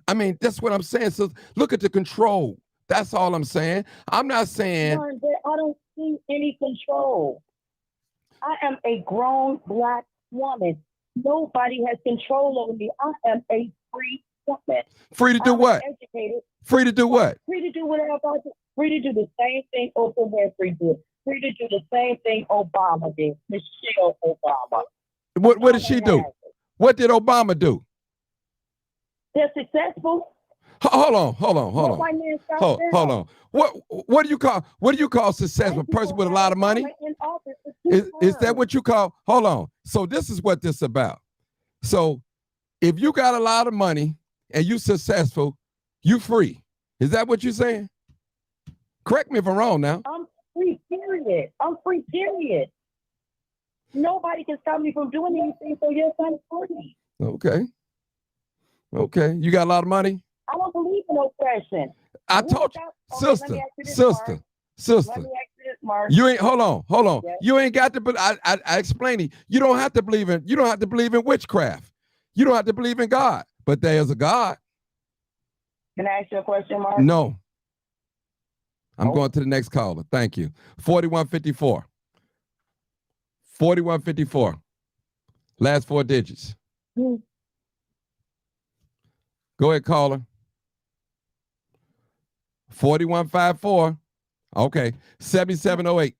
I mean, that's what I'm saying. So look at the control. That's all I'm saying. I'm not saying. I don't see any control. I am a grown black woman. Nobody has control over me. I am a free woman. Free to do what? Educated. Free to do what? Free to do whatever I do. Free to do the same thing Oprah Winfrey did. Free to do the same thing Obama did. Michelle Obama. What did she do? What did Obama do? They're successful. Hold on. What do you call successful? A person with a lot of money? Is that what you call? Hold on. So this is what this is about. So if you got a lot of money and you successful, you free. Is that what you're saying? Correct me if I'm wrong now. I'm free, period. Nobody can stop me from doing anything, so yes, I'm free. Okay. You got a lot of money? I don't believe in oppression. I told you, sister, Sister, Let me ask this, Mark. you ain't hold on. Yes. You ain't got to. But I explained it. You don't have to believe in. You don't have to believe in witchcraft. You don't have to believe in God. But there's a God. Can I ask you a question, Mark? No. I'm Oh. going to the next caller. Thank you. 4154. 4154. Last 4 digits. Hmm. Go ahead, caller. 4154. Okay. 7708.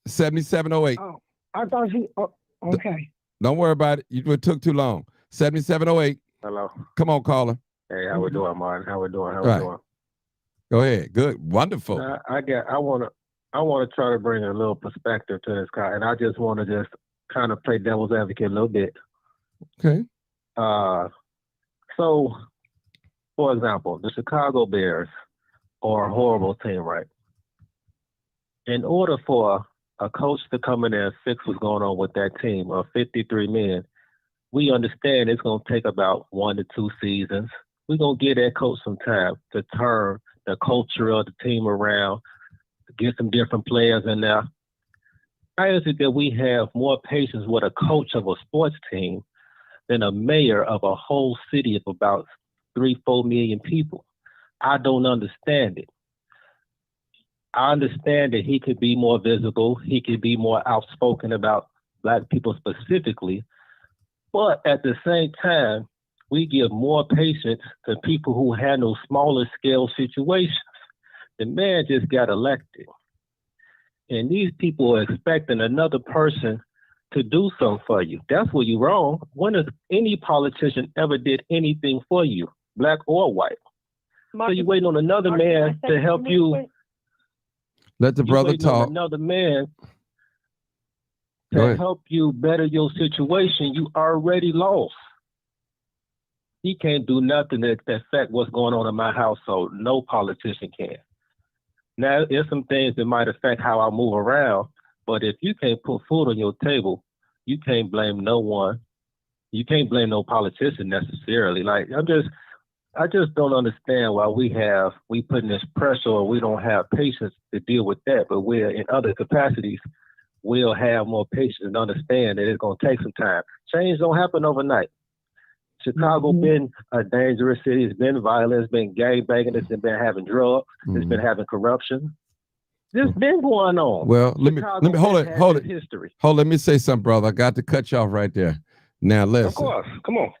7708. Oh, I thought you. Oh, okay. Don't worry about it. It took too long. 7708. Hello. Come on, caller. Hey, how we doing, Martin? How we doing? How Right. we doing? Go ahead. Good. Wonderful. I want to try to bring a little perspective to this guy, and I just want to just kind of play devil's advocate a little bit. Okay. So, for example, the Chicago Bears are a horrible team, right? In order for a coach to come in there and fix what's going on with that team of 53 men, we understand it's going to take about 1 to 2 seasons. We're going to give that coach some time to turn the culture of the team around, to get some different players in there. Why is it that we have more patience with a coach of a sports team than a mayor of a whole city of about 3-4 million people? I don't understand it. I understand that he could be more visible. He could be more outspoken about Black people specifically. But at the same time, we give more patience to people who handle smaller scale situations. The man just got elected. And these people are expecting another person to do something for you. That's where you're wrong. When has any politician ever did anything for you, Black or white? So you're waiting on another man to help you. Let the brother talk. Another man Go to ahead. help you better your situation. You already lost. He can't do nothing to affect what's going on in my household. No politician can. Now, there's some things that might affect how I move around, but if you can't put food on your table, you can't blame no one. You can't blame no politician necessarily. Like, I just don't understand why we putting this pressure or we don't have patience to deal with that, but we're in other capacities, we'll have more patience and understand that it's going to take some time. Change don't happen overnight. Chicago been a dangerous city. It's been violent. It's been gangbanging. It's been having drugs. It's been having corruption. This been going on. Well, let me hold it. History. Let me say something, brother. I got to cut you off right there. Now listen. Of course. Come on.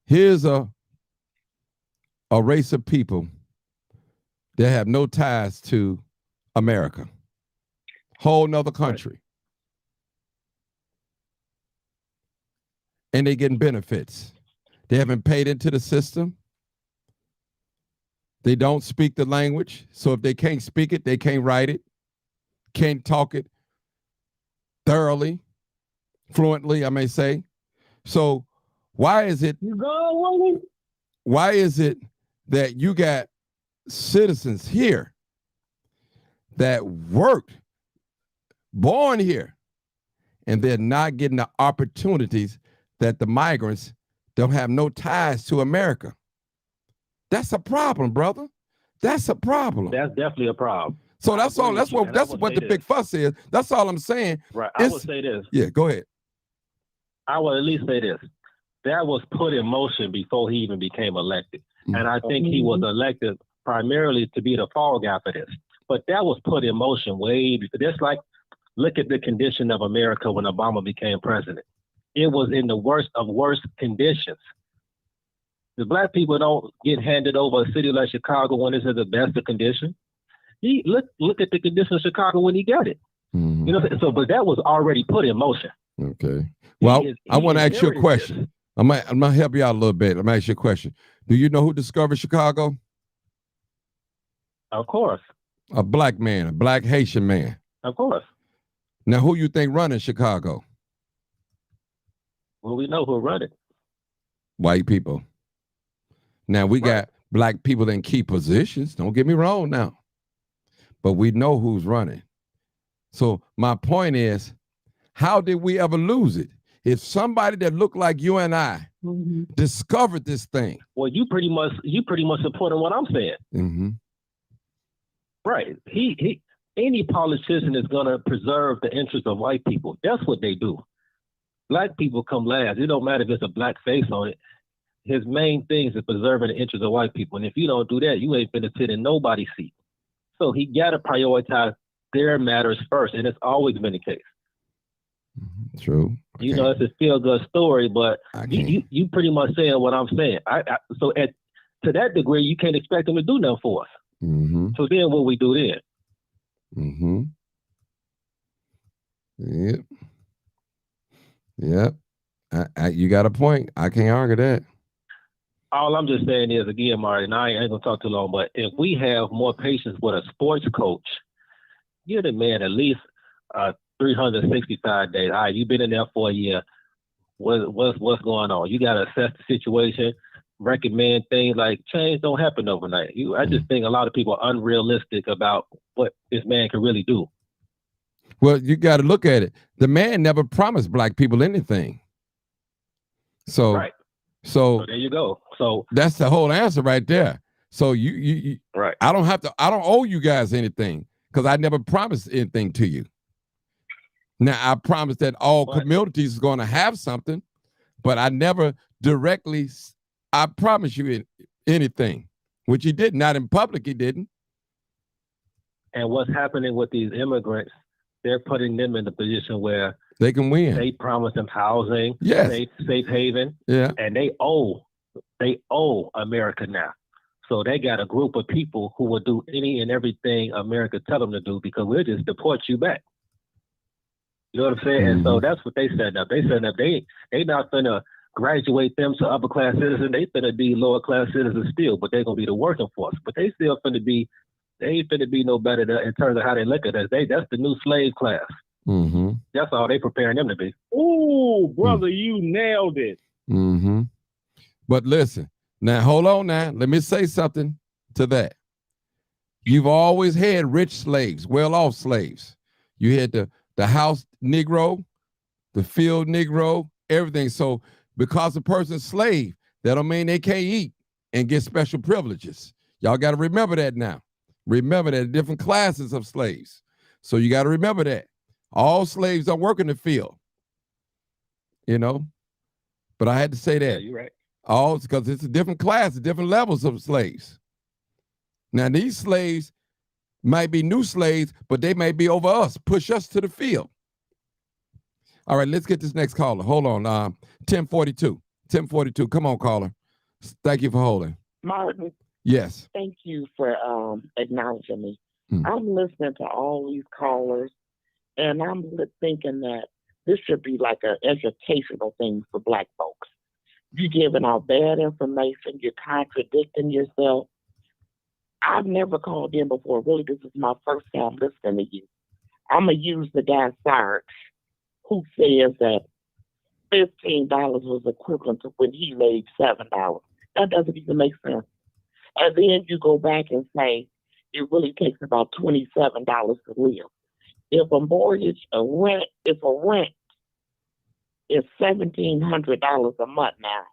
Here's a race of people that have no ties to America. Whole nother country. And they getting benefits. They haven't paid into the system. They don't speak the language. So if they can't speak it, they can't write it, can't talk it thoroughly, fluently, I may say. So why is it that you got citizens here that worked, born here, and they're not getting the opportunities that the migrants don't have no ties to America? That's a problem, brother. That's a problem. That's definitely a problem. So that's all. That's what the big fuss is. That's all I'm saying. Right. I would say this. Yeah, go ahead. I would at least say this. That was put in motion before he even became elected. And I think he was elected primarily to be the fall guy for this. But that was put in motion way before. Just like, look at the condition of America when Obama became president. It was in the worst of worst conditions. The Black people don't get handed over a city like Chicago when it's in the best of condition. Look at the condition of Chicago when he got it. You know, so but that was already put in motion. Okay. Well, I want to ask you a question. I'm gonna help you out a little bit. I'm gonna ask you a question. Do you know who discovered Chicago? Of course. A Black man, a Black Haitian man. Of course. Now, who you think running Chicago? Well, we know who run it. White people. Now, we got Black people in key positions. Don't get me wrong now. But we know who's running. So my point is, how did we ever lose it? If somebody that looked like you and I discovered this thing. Well, you pretty much supporting what I'm saying. Right. He any politician is gonna preserve the interests of white people. That's what they do. Black people come last. It don't matter if it's a black face on it. His main thing is preserving the interests of white people. And if you don't do that, you ain't finna sit in nobody's seat. So he gotta prioritize their matters first, and it's always been the case. True. You know, it's a feel good story, but you pretty much saying what I'm saying. So to that degree, you can't expect them to do nothing for us. Mm-hmm. So then what we do then? Mm-hmm. Yep. Yep. You got a point. I can't argue that. All I'm just saying is, again, Marty, and I ain't gonna talk too long, but if we have more patience with a sports coach, give the man at least 365 days. All right, you've been in there for a year. What's going on? You gotta assess the situation, recommend things. Like, change don't happen overnight. I just think a lot of people are unrealistic about what this man can really do. Well, you got to look at it. The man never promised black people anything. So, right. So there you go. So that's the whole answer right there. So you right. I don't owe you guys anything because I never promised anything to you. Now I promised that all communities is going to have something, but I never directly. I promise you anything, which he did not in public. He didn't. And what's happening with these immigrants? They're putting them in the position where they can win. They promise them housing, yes, safe haven, yeah, and they owe America now. So they got a group of people who will do any and everything America tell them to do because we'll just deport you back. You know what I'm saying? Mm-hmm. And so that's what they set up. They not gonna graduate them to upper class citizens. They finna be lower class citizens still, but they're gonna be the working force. But they still finna be. They ain't finna be no better in terms of how they look at us. That's the new slave class. Mm-hmm. That's all they preparing them to be. Ooh, brother, you nailed it. Mm-hmm. But listen, now hold on now. Let me say something to that. You've always had rich slaves, well-off slaves. You had the house Negro, the field Negro, everything. So because a person's slave, that don't mean they can't eat and get special privileges. Y'all got to remember that now. Remember that different classes of slaves. So you got to remember that. All slaves don't work in the field. You know? But I had to say that. Yeah, you're right. All because it's a different class, different levels of slaves. Now, these slaves might be new slaves, but they may be over us, push us to the field. All right, let's get this next caller. Hold on. 1042. 1042. Come on, caller. Thank you for holding. Martin. Yes. Thank you for acknowledging me. Mm. I'm listening to all these callers, and I'm thinking that this should be like an educational thing for Black folks. You're giving out bad information. You're contradicting yourself. I've never called in before. Really, this is my first time listening to you. I'm going to use the guy Sarge, who says that $15 was equivalent to when he made $7. That doesn't even make sense. And then you go back and say it really takes about $27 to live. If a mortgage, if a rent is $1,700 a month now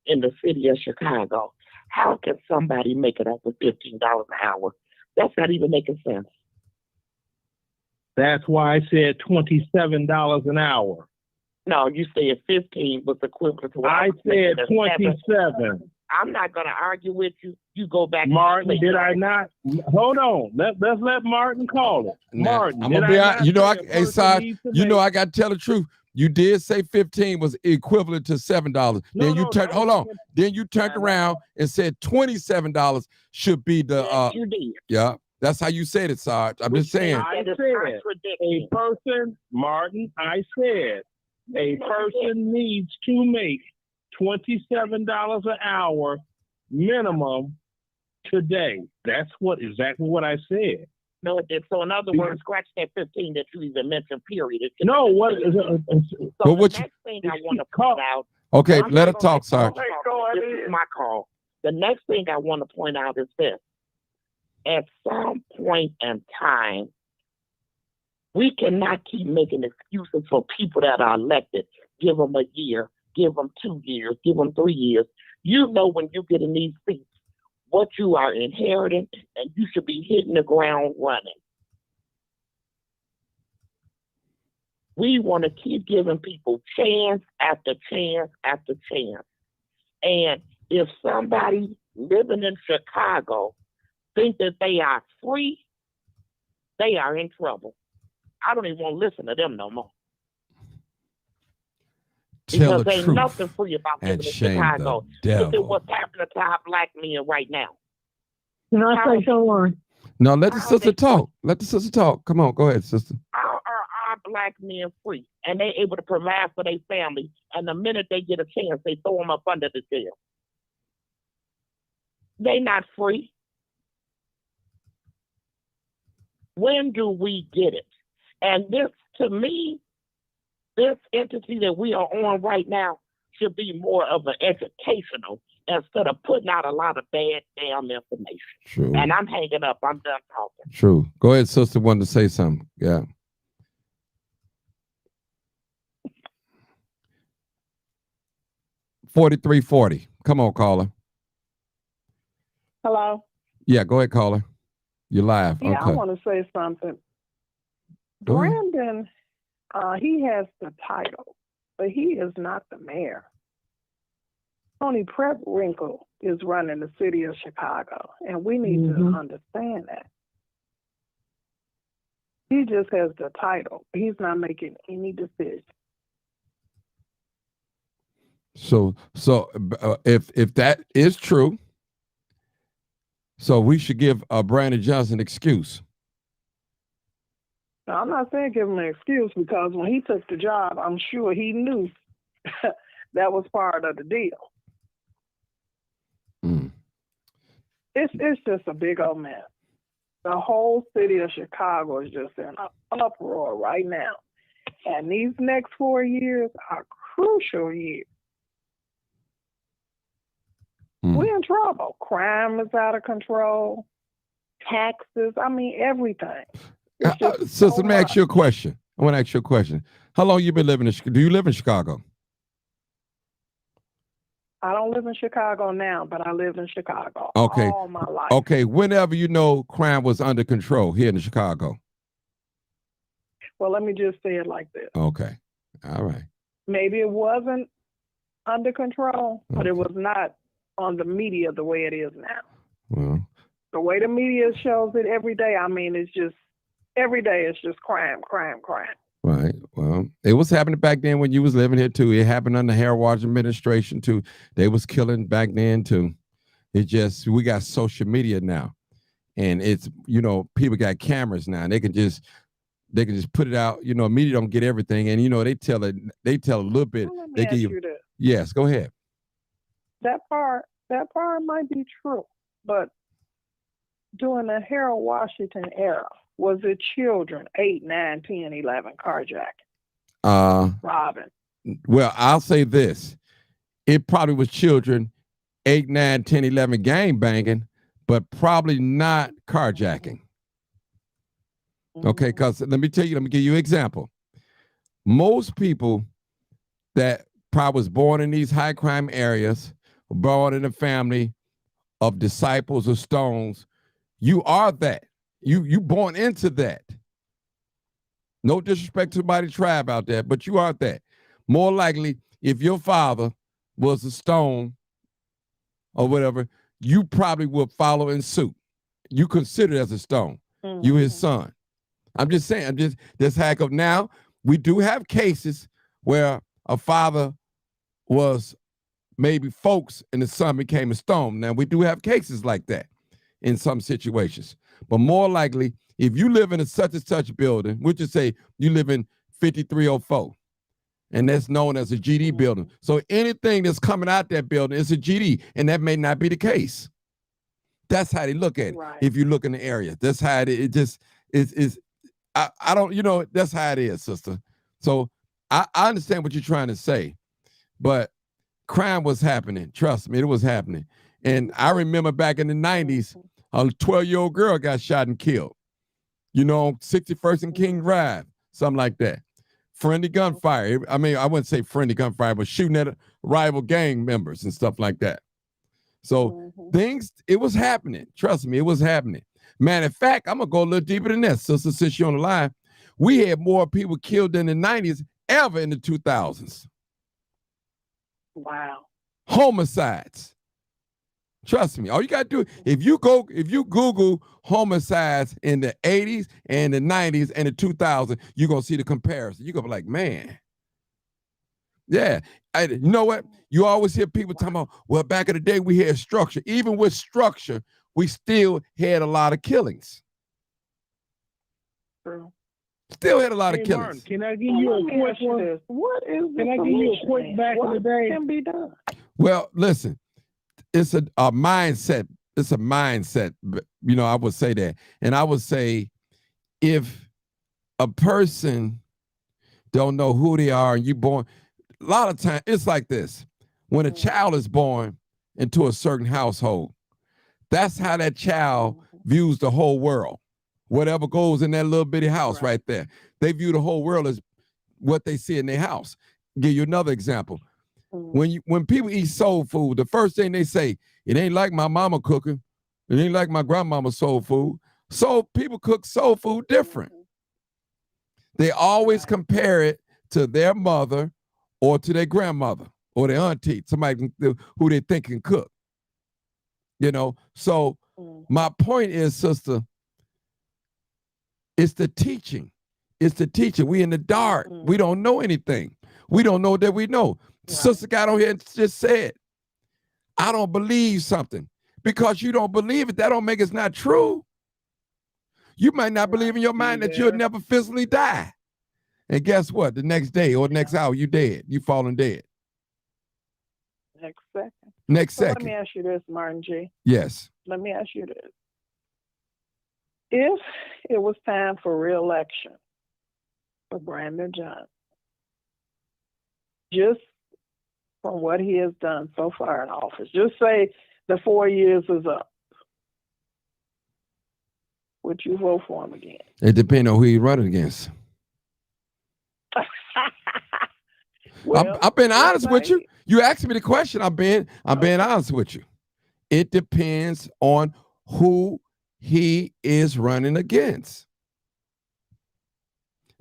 in the city of Chicago, how can somebody make it up with $15 an hour? That's not even making sense. That's why I said $27 an hour. No, you said 15 was equivalent to what I said 27. I'm not going to argue with you. You go back. Martin, did I not? Hold on. Let's let Martin call it. Now, Martin, I'm gonna be honest. You know, hey, Sarge, you know, I got to tell the truth. You did say 15 was equivalent to $7. Then you turned. Hold on. Then you turned around and said $27 should be the. You did. Yeah, that's how you said it, Sarge. I'm just saying. I said a person, Martin. I said a person needs to make $27 an hour minimum today. That's exactly what I said. No, it did. So in other words, scratch that 15 that you even mentioned, period. No, what is it? So the next thing I want to point out. Okay, let her talk, Sarge. This is my call. The next thing I want to point out is this. At some point in time, we cannot keep making excuses for people that are elected. Give them a year, give them 2 years, give them 3 years. You know when you get in these seats, what you are inheriting, and you should be hitting the ground running. We want to keep giving people chance after chance after chance. And if somebody living in Chicago think that they are free, they are in trouble. I don't even want to listen to them no more. Tell Because the ain't truth nothing free about and living in shame Chicago. the Look at devil. what's happening to our black men right now. Can I say something? No, let the How sister they talk. Let the sister talk. Come on, go ahead, sister. How are our black men free? And they able to provide for their family. And the minute they get a chance, they throw them up under the jail. They not free. When do we get it? And this, to me, this entity that we are on right now should be more of an educational instead of putting out a lot of bad damn information. True. And I'm hanging up. I'm done talking. True. Go ahead, sister. Wanted to say something. Yeah. $43.40. Come on, caller. Hello? Yeah, go ahead, caller. You're live. Yeah, I Okay. want to say something. Go ahead. Brandon, he has the title, but he is not the mayor. Tony Prewinkle is running the city of Chicago, and we need to understand that. He just has the title. He's not making any decisions. So if that is true, so we should give Brandon Johnson an excuse. Now, I'm not saying give him an excuse, because when he took the job, I'm sure he knew that was part of the deal. It's just a big old mess. The whole city of Chicago is just in an uproar right now. And these next 4 years are crucial years. We're in trouble. Crime is out of control. Taxes, I mean, everything. Sister, let me ask you a question. I want to ask you a question. How long you been living in Chicago? Do you live in Chicago? I don't live in Chicago now, but I lived in Chicago Okay. all my life. Okay. Whenever you know crime was under control here in Chicago. Well, let me just say it like this. Okay. All right. Maybe it wasn't under control, but it was not on the media the way it is now. Well, The way the media shows it every day, I mean, it's just, every day it's just crime, crime, crime. right. Well, it was happening back then when you was living here too. It happened under Harold Washington administration too. They was killing back then too. It just, we got social media now, and it's, you know, people got cameras now, and they can just put it out. You know, media don't get everything, and you know they tell a little bit. Well, let me They ask give you this. Yes, go ahead. That part might be true, but during the Harold Washington era, was it children 8, 9, 10, 11 carjacking, robbing? Well, I'll say this. It probably was children 8, 9, 10, 11 gang banging, but probably not carjacking. Okay, because let me give you an example. Most people that probably was born in these high crime areas, were born in a family of disciples or stones, you are that. You born into that. No disrespect to somebody's tribe out there, but you are that. More likely, if your father was a stone or whatever, you probably would follow in suit. You considered as a stone. You his son. I'm just saying, this hack of now, we do have cases where a father was maybe folks and the son became a stone. Now, we do have cases like that in some situations. But more likely, if you live in a such and such building, we'll just say you live in 5304, and that's known as a GD building. So anything that's coming out that building is a GD, and that may not be the case. That's how they look at it. Right. If you look in the area, that's how it just is. I don't, you know, that's how it is, sister. So I understand what you're trying to say, but crime was happening. Trust me, it was happening. And I remember back in the 90s, a 12-year-old girl got shot and killed. You know, 61st and King Drive, something like that. Friendly gunfire. I mean, I wouldn't say friendly gunfire, but shooting at rival gang members and stuff like that. So things, it was happening. Trust me, it was happening. Man, in fact, I'm gonna go a little deeper than that, sister, since you're on the line. We had more people killed in the 90s ever in the 2000s. Wow. Homicides. Trust me. All you gotta do, if you Google homicides in the 80s and the 90s and the 2000s, you're gonna see the comparison. You're gonna be like, man. Yeah. You know what? You always hear people talking about, well, back in the day we had structure. Even with structure, we still had a lot of killings. True. Still had a lot of Hey, killings. Martin, can I give you a quick one? What is the Can I give you a solution? quick back in What the day? can be done? Well, listen, it's a mindset. It's a mindset. You know, I would say that. And I would say if a person don't know who they are and you born, a lot of times it's like this. When a child is born into a certain household, that's how that child views the whole world. Whatever goes in that little bitty house right there, they view the whole world as what they see in their house. Give you another example. When people eat soul food, the first thing they say, it ain't like my mama cooking. It ain't like my grandmama's soul food. So people cook soul food different. They always compare it to their mother or to their grandmother or their auntie, somebody who they think can cook. You know, so my point is, sister, it's the teaching. It's the teaching. We in the dark. We don't know anything. We don't know that we know. Sister got on here and just said, I don't believe something. Because you don't believe it, that don't make it not true. You might not believe in your mind that you'll never physically die. And guess what? The next day or the next hour, you dead. You falling dead. Next second. Next So second. let me ask you this, Martin G. Yes. Let me ask you this. If it was time for re-election for Brandon Johnson, just from what he has done so far in office, just say the 4 years is up, would you vote for him again? It depends on who you're running against. Well, I've been honest with you. You asked me the question. I'm being honest with you. It depends on who he is running against.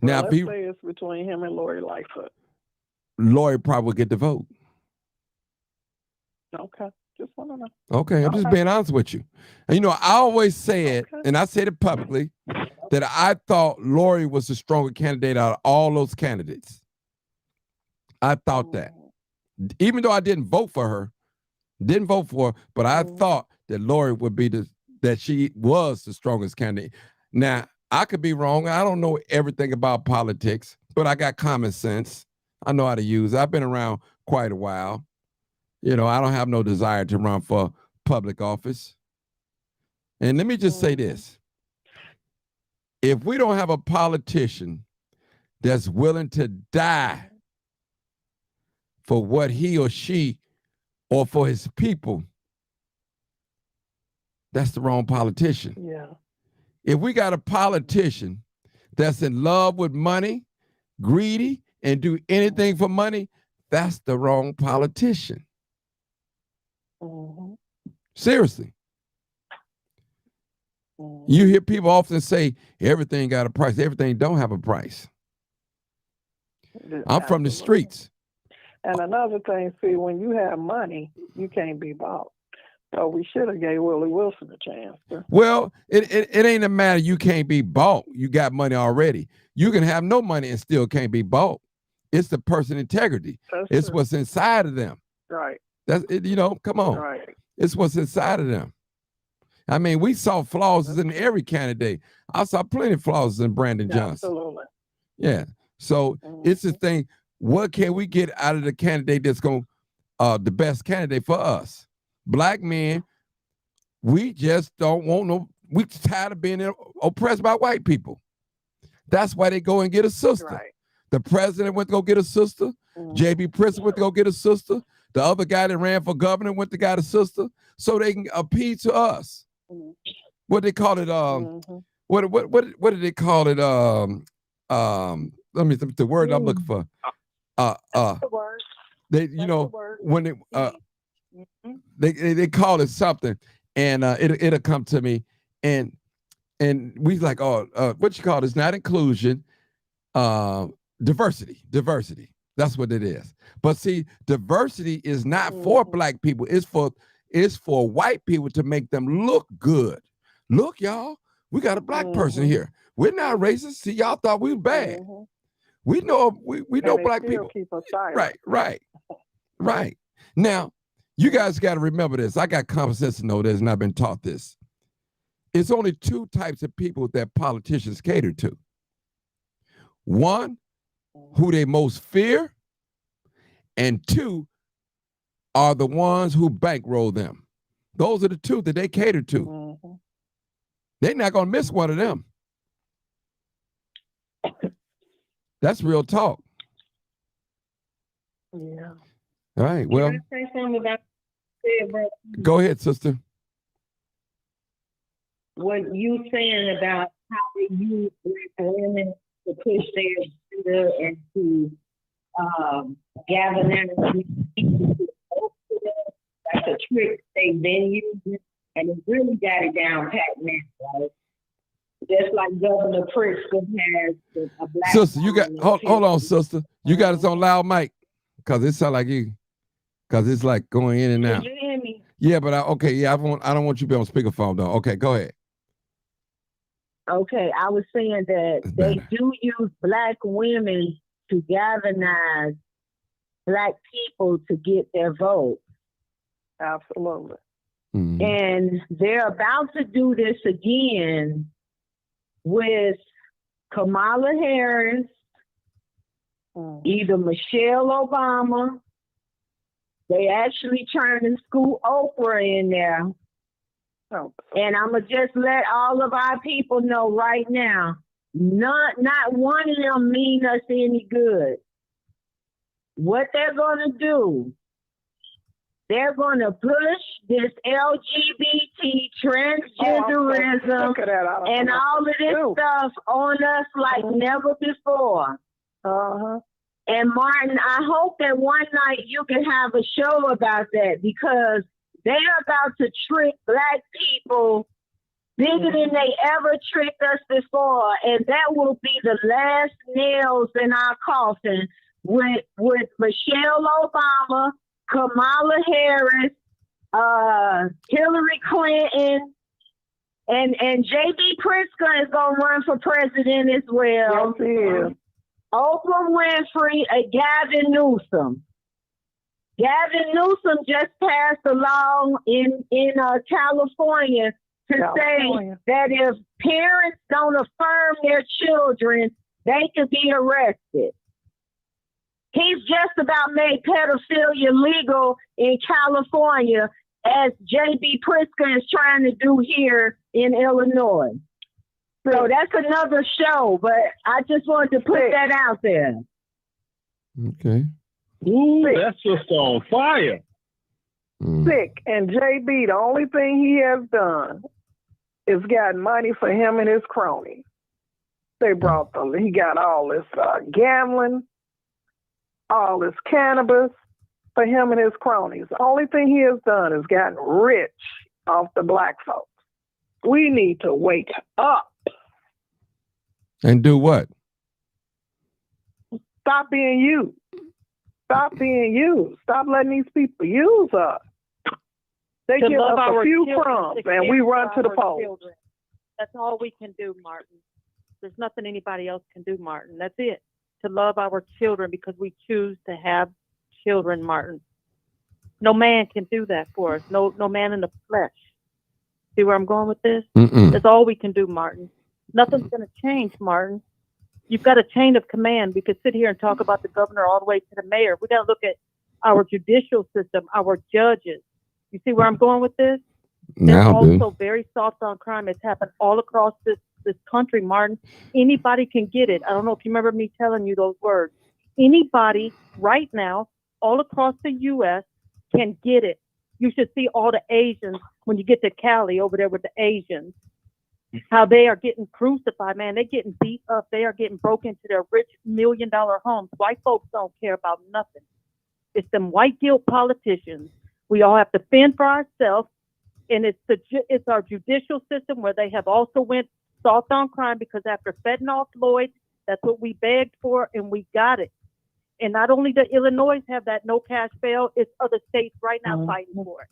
Now, let's say it's between him and Lori Lightfoot. Lori probably would get the vote. Okay, just want to know. Okay, I'm just being honest with you. And you know, I always said, and I said it publicly, that I thought Lori was the stronger candidate out of all those candidates. I thought that. Even though I didn't vote for her, but I thought that Lori would be that she was the strongest candidate. Now, I could be wrong. I don't know everything about politics, but I got common sense. I know how to use it. I've been around quite a while. You know, I don't have no desire to run for public office. And let me just say this. If we don't have a politician that's willing to die for what he or she or for his people, that's the wrong politician. Yeah. If we got a politician that's in love with money, greedy, and do anything for money, that's the wrong politician. Seriously. You hear people often say, everything got a price. Everything don't have a price. I'm from the streets. And another thing, see, when you have money, you can't be bought. So we should have gave Willie Wilson a chance. Well, it ain't a matter you can't be bought. You got money already. You can have no money and still can't be bought. It's the person's integrity. It's true. What's inside of them. Right. That's it, you know, come on. Right. It's what's inside of them. I mean, we saw flaws in every candidate. I saw plenty of flaws in Brandon Johnson. Absolutely. Yeah. So it's the thing, what can we get out of the candidate that's going the best candidate for us? Black men, we just don't want no, we tired of being oppressed by white people. That's why they go and get a sister. Right. The president went to go get a sister. J.B. Pritzker went to go get a sister. The other guy that ran for governor went to get a sister, so they can appeal to us. What they call it? What did they call it? Let me the word I'm looking for. The word. They, you know, when it They call it something, and it'll come to me, and we like, oh, what you call it? It's not inclusion, diversity. That's what it is. But see, diversity is not for black people. It's for white people to make them look good. Look, y'all, we got a black person here. We're not racist. See, y'all thought we were bad. We know we know black people. Keep us silent. Right. Now, you guys got to remember this. I got common sense to know this, and I've been taught this. It's only two types of people that politicians cater to. One, who they most fear, and two, are the ones who bankroll them. Those are the two that they cater to. They're not going to miss one of them. That's real talk. Yeah. All right. Well, Can I say something about go ahead, sister. what you saying about how they use black women to push their agenda and to galvanize people to vote for them? That's a trick they've been using, and they really got it down pat now, right? Just like Governor Pritzker has a black Sister, you got woman hold on, sister. You got us on loud mic, cause it sound like you, cause it's like going in and out. Did you hear me? Yeah, but I don't want you to be on speakerphone though. Okay, go ahead. Okay, I was saying that they do use black women to galvanize black people to get their vote. Absolutely. And they're about to do this again with Kamala Harris, either Michelle Obama. They actually trying to scoot Oprah in there. And I'm going to just let all of our people know right now, not one of them mean us any good. What they're going to do, they're going to push this LGBT, transgenderism, and all of this stuff on us like never before. And Martin, I hope that one night you can have a show about that, because they're about to trick black people bigger than they ever tricked us before. And that will be the last nails in our coffin with Michelle Obama, Kamala Harris, Hillary Clinton, and J.B. Pritzker is going to run for president as well. Yes, he is. Oprah Winfrey, Gavin Newsom. Gavin Newsom just passed a law in California to say that if parents don't affirm their children, they could be arrested. He's just about made pedophilia legal in California, as J.B. Pritzker is trying to do here in Illinois. So that's another show, but I just wanted to put that out there. Okay. Ooh, that's just on fire. Sick. And JB, the only thing he has done is gotten money for him and his cronies. He got all this gambling, all this cannabis for him and his cronies. The only thing he has done is gotten rich off the black folks. We need to wake up. And do what? Stop being used. Stop being used. Stop letting these people use us. They give us a few crumbs and we run to the polls. That's all we can do, Martin. There's nothing anybody else can do, Martin. That's it. To love our children because we choose to have children, Martin. No man can do that for us. No man in the flesh. See where I'm going with this? That's all we can do, Martin. Nothing's going to change, Martin. You've got a chain of command. We could sit here and talk about the governor all the way to the mayor. We got to look at our judicial system, our judges. You see where I'm going with this? They're also very soft on crime. It's happened all across this country, Martin. Anybody can get it. I don't know if you remember me telling you those words. Anybody right now, all across the U.S., can get it. You should see all the Asians when you get to Cali over there with the Asians. How they are getting crucified, man. They're getting beat up. They are getting broken into their rich $1 million homes. White folks don't care about nothing. It's them white guilt politicians We all have to fend for ourselves. And it's our judicial system where they have also went soft on crime, because after fentanyl Floyd, that's what we begged for, and we got it. And not only does Illinois have that no cash bail, it's other states right now fighting for it.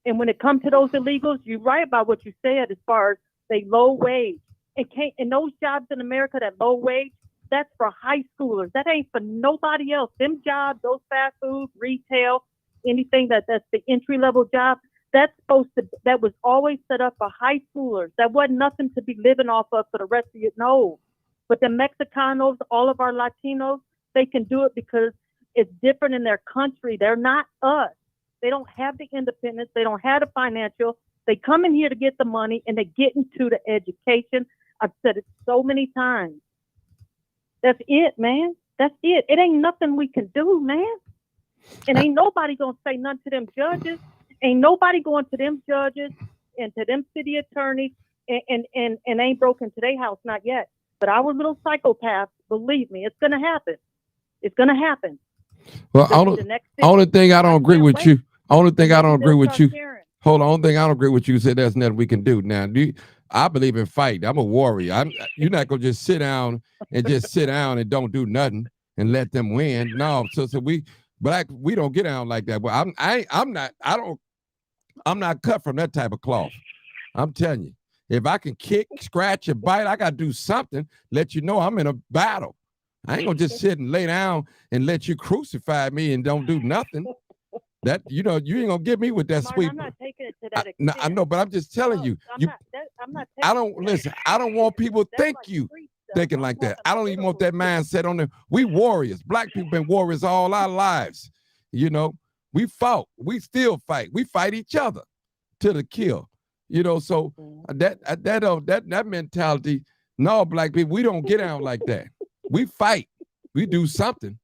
And when it comes to those illegals, you're right about what you said as far as they low wage. And those jobs in America that low wage, that's for high schoolers. That ain't for nobody else. Them jobs, those fast food, retail, anything that's the entry level job, that was always set up for high schoolers. That wasn't nothing to be living off of for the rest of you. No. But the Mexicanos, all of our Latinos, they can do it because it's different in their country. They're not us. They don't have the independence. They don't have the financial. They come in here to get the money, and they get into the education. I've said it so many times. That's it, man. That's it. It ain't nothing we can do, man. And ain't nobody gonna say nothing to them judges. Ain't nobody going to them judges and to them city attorneys and ain't broken to their house, not yet. But our little psychopaths, believe me, it's gonna happen. It's gonna happen. Well, only thing I don't agree with you. Only thing I don't agree with you. Hold on. Only thing I don't agree with you said there's nothing we can do. Now, I believe in fight. I'm a warrior. You're not gonna just sit down and don't do nothing and let them win. No, so we don't get down like that. Well, I'm not cut from that type of cloth. I'm telling you, if I can kick, scratch, and bite, I gotta do something. Let you know I'm in a battle. I ain't gonna just sit and lay down and let you crucify me and don't do nothing. That you ain't gonna get me with that sweet. I'm not taking it to that extent. I know, but I'm just telling you. I don't want people thinking like that. I don't even want that mindset on them. We warriors. Black people been warriors all our lives. We fought. We still fight. We fight each other to the kill. So that mentality. No, black people, we don't get down like that. We fight. We do something.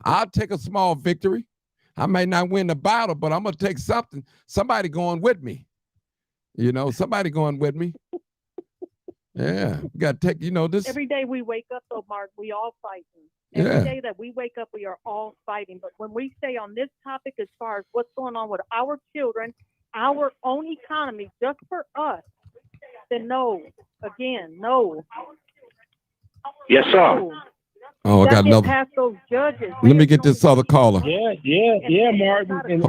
I'll take a small victory. I may not win the battle, but I'm gonna take something. Somebody going with me. Somebody going with me. Yeah, we gotta take. This. Every day we wake up, though, Mark, we all fighting. Every day that we wake up, we are all fighting. But when we stay on this topic, as far as what's going on with our children, our own economy, just for us, then no. Again, no. Yes, sir. No. Oh, I got another. Past those judges. Let me get this other caller. Yeah, Martin.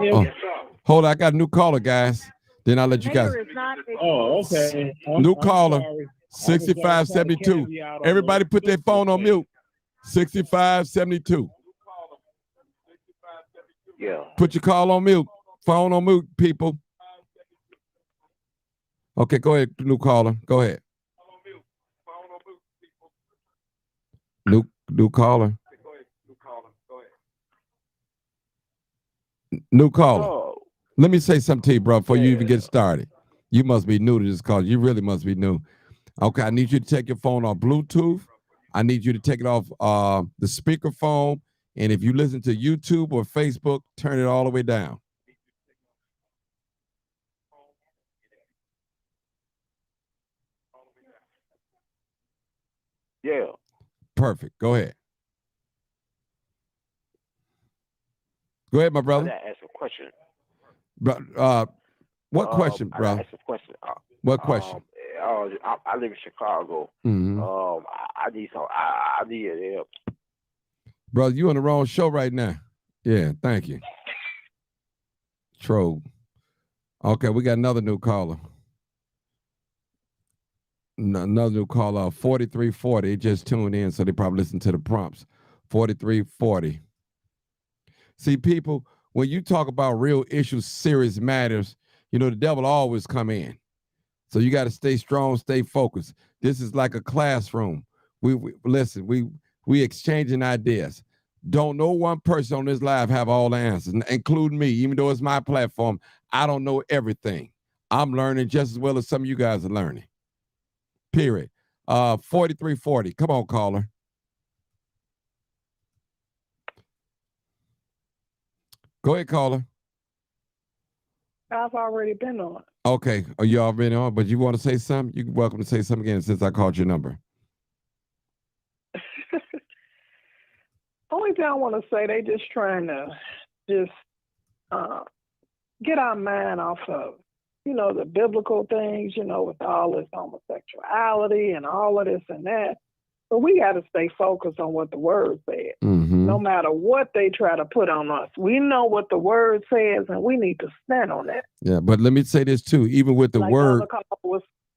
Hold on, I got a new caller, guys. Then I'll let you guys. Oh, okay. New caller, 6572. Everybody put their phone on mute. 6572. Yeah. Put your call on mute. Phone on mute, people. Okay, go ahead, new caller. Go ahead. New caller. New caller. Oh. Let me say something to you, bro, before you even get started. You must be new to this call. You really must be new. Okay, I need you to take your phone off Bluetooth. I need you to take it off the speakerphone. And if you listen to YouTube or Facebook, turn it all the way down. Yeah. Perfect. Go ahead. Go ahead, my brother. I ask a question. What question, bro? I ask a question. What question? I live in Chicago. Mm-hmm. I need some. I need help. Brother, you on the wrong show right now. Yeah, thank you. Troll. Okay, we got another new caller. Another new caller, 4340. They just tuned in, so they probably listened to the prompts. 4340. See, people, when you talk about real issues, serious matters, the devil always come in. So you got to stay strong, stay focused. This is like a classroom. We listen, we exchanging ideas. Don't no one person on this live have all the answers, including me. Even though it's my platform, I don't know everything. I'm learning just as well as some of you guys are learning. Period. 4340. Come on, caller. Go ahead, caller. I've already been on. Okay. Oh, you already on, but you want to say something? You're welcome to say something again since I called your number. Only thing I want to say, they just trying to just get our mind off of, the biblical things, with all this homosexuality and all of this and that. But we got to stay focused on what the word says. No matter what they try to put on us, we know what the word says, and we need to stand on that. Yeah, but let me say this too. Even with the word,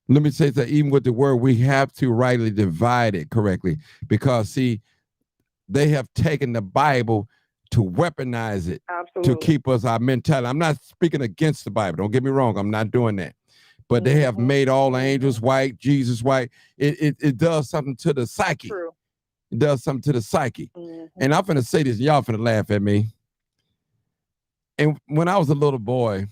let me say that even with the word, we have to rightly divide it correctly, because see, they have taken the Bible to weaponize it to keep us our mentality. I'm not speaking against the Bible. Don't get me wrong. I'm not doing that. But they have made all the angels white, Jesus white. It does something to the psyche. True. It does something to the psyche. And I'm finna say this, y'all finna laugh at me. And when I was a little boy,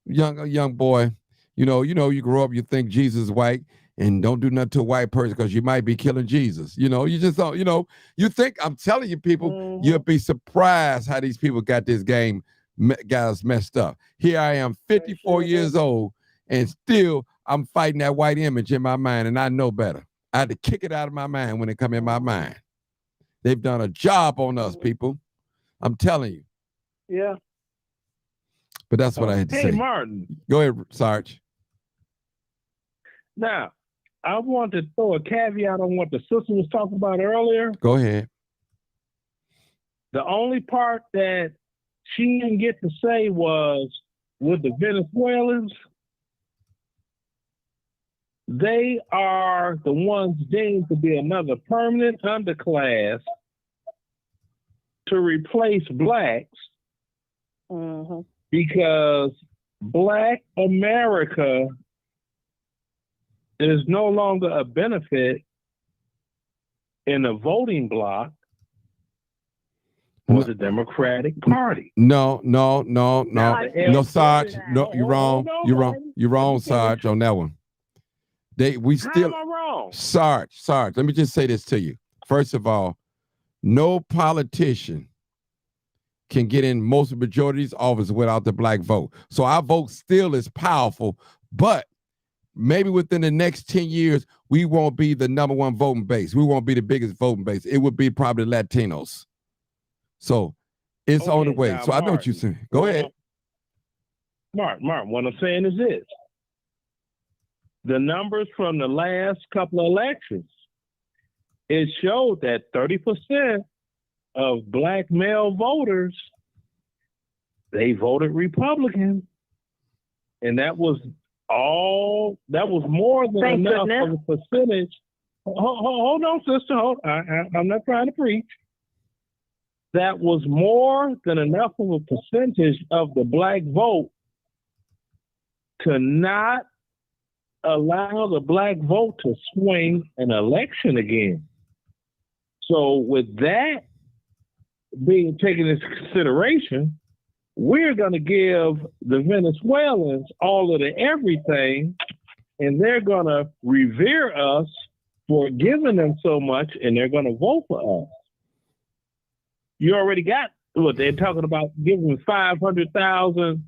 young boy, you grow up, you think Jesus is white, and don't do nothing to a white person because you might be killing Jesus. You just don't, you think, I'm telling you, people, you'll be surprised how these people got this game, guys, messed up. Here I am, 54 years old, and still I'm fighting that white image in my mind, and I know better. I had to kick it out of my mind when it come in my mind. They've done a job on us, people. I'm telling you. Yeah. But that's what I had to say. Hey, Martin. Go ahead, Sarge. Now, I want to throw a caveat on what the sister was talking about earlier. Go ahead. The only part that she didn't get to say was with the Venezuelans, they are the ones deemed to be another permanent underclass to replace blacks because Black America is no longer a benefit in the voting bloc for the Democratic Party. No, Sarge. No, you're wrong. You're wrong, Sarge, on that one. How am I wrong? Sarge, let me just say this to you. First of all, no politician can get in most of the majority of these offices without the black vote. So our vote still is powerful, but maybe within the next 10 years, we won't be the number one voting base. We won't be the biggest voting base. It would be probably Latinos. So it's on the way. So Martin, I know what you're saying. Go ahead. Martin, what I'm saying is this. The numbers from the last couple of elections, it showed that 30% of black male voters, they voted Republican. And that was more than enough of a percentage. Hold on, sister. I'm not trying to preach. That was more than enough of a percentage of the black vote to not allow the black vote to swing an election again. So with that being taken into consideration, we're going to give the Venezuelans all of the everything, and they're going to revere us for giving them so much, and they're going to vote for us. You already got what they're talking about, giving 500,000,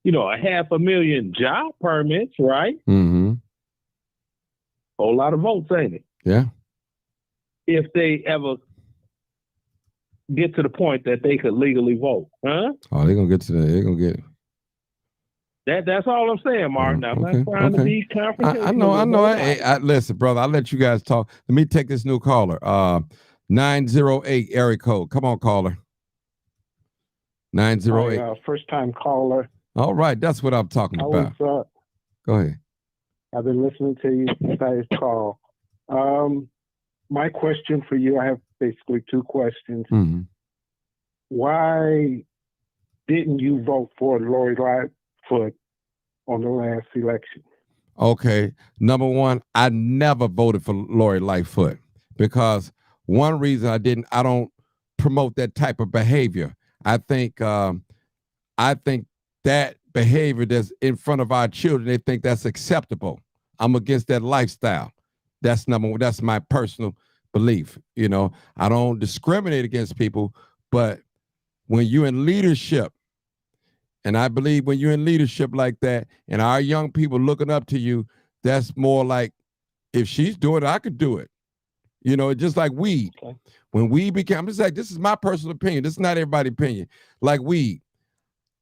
500,000 job permits, right? Whole lot of votes, ain't it? Yeah. If they ever get to the point that they could legally vote, huh? Oh, they're gonna get it. That's all I'm saying, Martin. I'm not trying to be confrontational. I know. Listen, brother, I'll let you guys talk. Let me take this new caller. 908 area code. Come on, caller. 908. First time caller. All right, that's what I'm talking about. Go ahead. I've been listening to you guys call. My question for you, I have basically two questions. Why didn't you vote for Lori Lightfoot on the last election? Okay, number one, I never voted for Lori Lightfoot because one reason I don't promote that type of behavior. I think that behavior that's in front of our children, they think that's acceptable. I'm against that lifestyle. That's number one. That's my personal belief. I don't discriminate against people, but when you're in leadership, and I believe when you're in leadership like that, and our young people looking up to you, that's more like, if she's doing it, I could do it. You know, just like weed. Okay. When weed became, I'm just like, this is my personal opinion. This is not everybody's opinion. Like weed,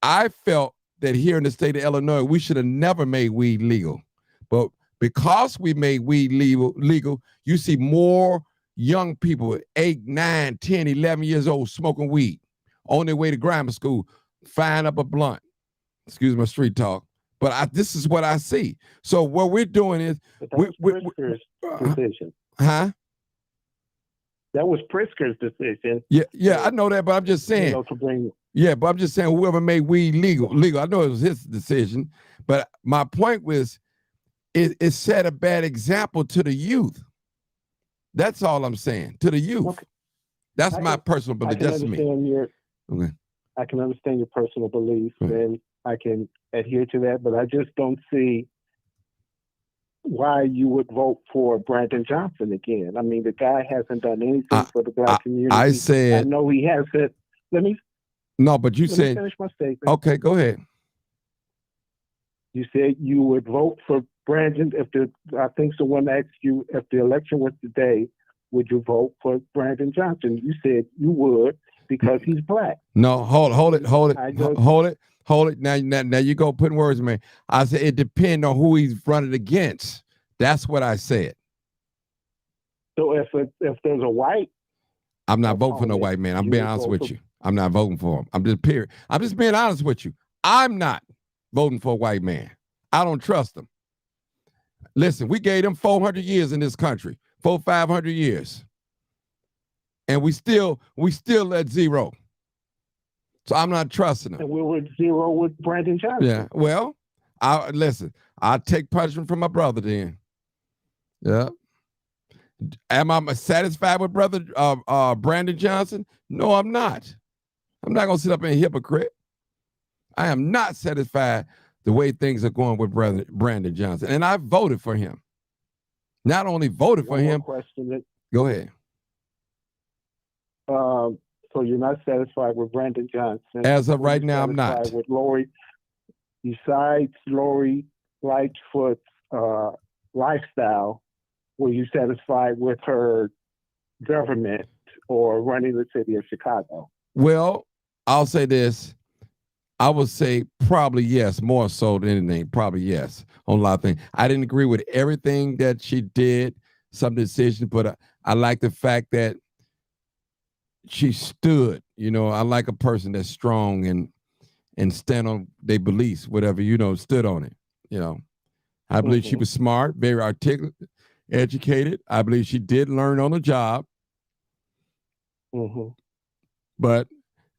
I felt that here in the state of Illinois, we should have never made weed legal. But because we made weed legal, you see more young people, 8, 9, 10, 11 years old, smoking weed on their way to grammar school, firing up a blunt. Excuse my street talk. But this is what I see. So what we're doing is, But that was Pritzker's decision. Huh? That was Pritzker's decision. Yeah, I know that, but I'm just saying. You know, to bring. Yeah, but I'm just saying, whoever made weed legal. I know it was his decision, but my point was, it set a bad example to the youth. That's all I'm saying, to the youth. Okay. That's my personal belief. That's me. Okay. I can understand your personal beliefs, and I can adhere to that, but I just don't see why you would vote for Brandon Johnson again. I mean, the guy hasn't done anything for the Black community. I said, I know he hasn't. No, but you said, finish my statement. Okay, go ahead. You said you would vote for Brandon I think someone asked you if the election was today, would you vote for Brandon Johnson? You said you would because he's Black. No, hold it. Now you go putting words in me. I said it depends on who he's running against. That's what I said. So if there's a white, I'm not voting for no white man. I'm being honest with you. I'm not voting for him. I'm just being honest with you. I'm not voting for a white man. I don't trust him. Listen, we gave them 400 years in this country, 500 years. And we still at zero. So I'm not trusting him. And we were at zero with Brandon Johnson. Yeah, well, I'll take punishment from my brother then. Yeah. Am I satisfied with brother Brandon Johnson? No, I'm not. I'm not going to sit up and be a hypocrite. I am not satisfied the way things are going with Brandon Johnson. And I voted for him. Not only voted for him. Go ahead. So you're not satisfied with Brandon Johnson. As of right now, I'm not. With Lori, besides Lori Lightfoot's lifestyle, were you satisfied with her government or running the city of Chicago? Well, I'll say this. I would say probably yes, more so than anything. Probably yes on a lot of things. I didn't agree with everything that she did, some decisions, but I like the fact that she stood. You know, I like a person that's strong and stand on their beliefs, whatever, stood on it. You know, I believe she was smart, very articulate, educated. I believe she did learn on the job. But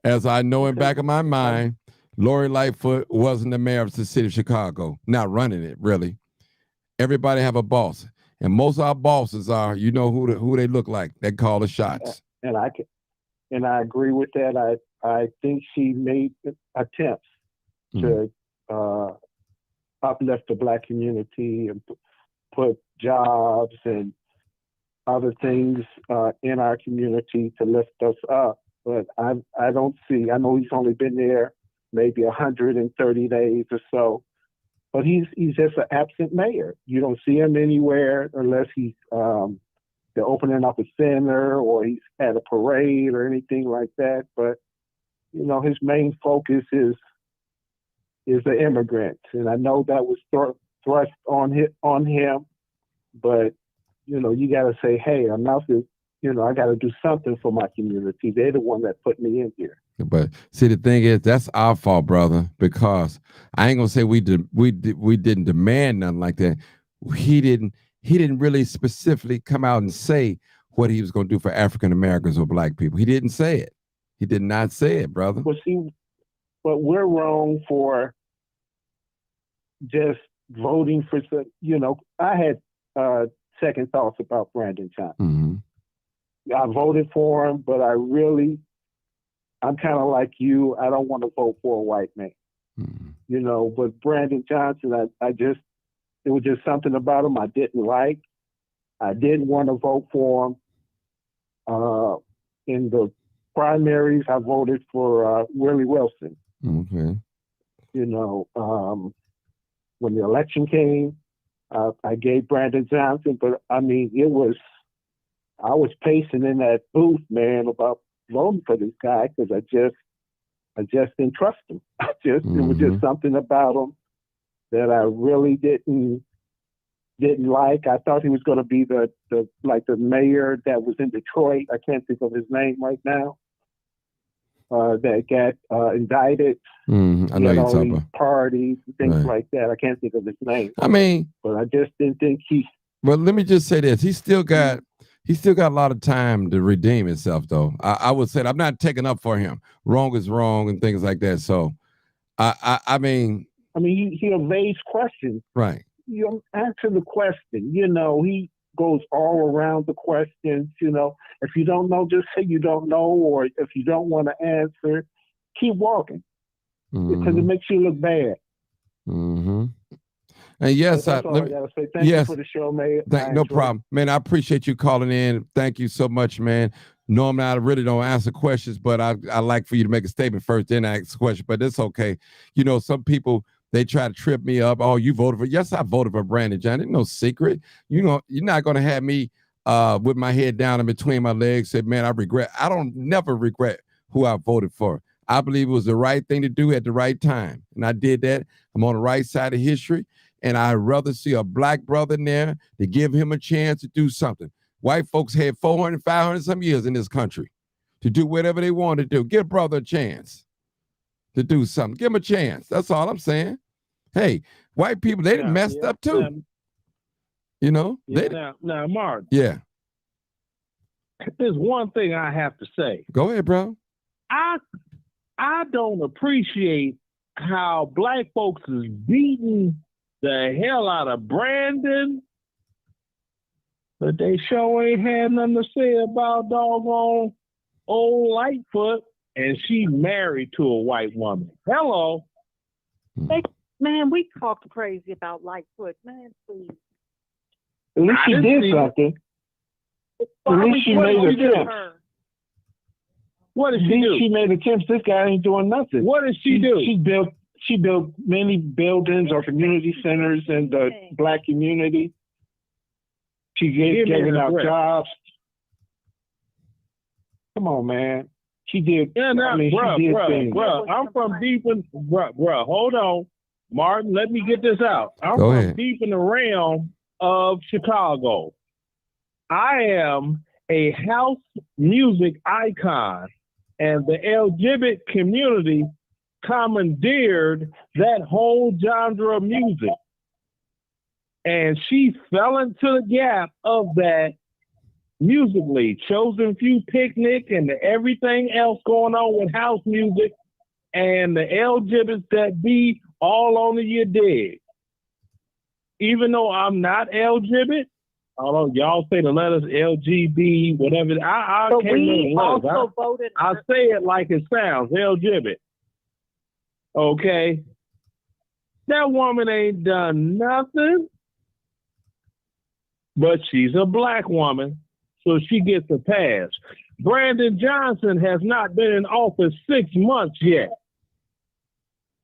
as I know in back of my mind, Lori Lightfoot wasn't the mayor of the city of Chicago, not running it, really. Everybody have a boss. And most of our bosses are, who they look like. They call the shots. And I agree with that. I think she made attempts to uplift the Black community and put jobs and other things in our community to lift us up. But I don't see, I know he's only been there maybe 130 days or so, but he's just an absent mayor. You don't see him anywhere unless he's they're opening up a center or he's at a parade or anything like that. But his main focus is the immigrants, and I know that was thrust on him. But you got to say, hey, enough is. I got to do something for my community. They're the one that put me in here. But see, the thing is, that's our fault, brother, because I ain't gonna say we didn't demand nothing like that. He didn't really specifically come out and say what he was gonna do for African Americans or Black people. He didn't say it. He did not say it, brother. But we're wrong for just voting for. I had second thoughts about Brandon Johnson. I voted for him, but I'm kind of like you. I don't want to vote for a white man, but Brandon Johnson, it was just something about him I didn't like. I didn't want to vote for him. In the primaries, I voted for Willie Wilson. Okay. When the election came, I gave Brandon Johnson, but I mean, it was I was pacing in that booth, man, about voting for this guy because I just didn't trust him. It was just something about him that I really didn't like. I thought he was going to be the mayor that was in Detroit. I can't think of his name right now. That got indicted. I know you're talking about parties and things like that. I can't think of his name. I mean, but I just didn't think he. Well, let me just say this: he still got a lot of time to redeem himself, though. I would say that. I'm not taking up for him. Wrong is wrong, and things like that. So, I mean, he evades questions. Right. You answer the question. He goes all around the questions. If you don't know, just say you don't know, or if you don't want to answer, keep walking because it makes you look bad. And yes, that's all I gotta say. Thank you for the show, man. No problem, man. I appreciate you calling in. Thank you so much, man. Normally, I really don't answer questions, but I like for you to make a statement first, then ask a question. But it's okay. Some people, they try to trip me up. Oh, you voted for? Yes, I voted for Brandon Johnson. It's no secret. You're not going to have me with my head down in between my legs. Say, man, I don't never regret who I voted for. I believe it was the right thing to do at the right time, and I did that. I'm on the right side of history. And I'd rather see a black brother in there to give him a chance to do something. White folks had 400, 500 some years in this country to do whatever they want to do. Give a brother a chance to do something. Give him a chance. That's all I'm saying. Hey, white people, they messed up too. Now, Mark. Yeah. There's one thing I have to say. Go ahead, bro. I don't appreciate how black folks is beating the hell out of Brandon, but they sure ain't had nothing to say about doggone old Lightfoot, and she married to a white woman. Hello. Man, we talked crazy about Lightfoot, man, please. At least she did something. At least she made attempts. What did she do? She made attempts. This guy ain't doing nothing. What did she do? She built many buildings or community centers in the black community. She giving out jobs. Come on, man. She did. Yeah, bro. I'm from deep in, bro. Hold on, Martin. Let me get this out. I'm from deep in the realm of Chicago. I am a house music icon, and the LGBT community commandeered that whole genre of music. And she fell into the gap of that musically. Chosen Few Picnic and everything else going on with house music, and the LGBTs that be all on your dig. Even though I'm not LGBT, although y'all say the letters LGB, whatever, I can't remember the letters. I say it like it sounds, LGBT. Okay? That woman ain't done nothing, but she's a black woman, so she gets a pass. Brandon Johnson has not been in office 6 months yet.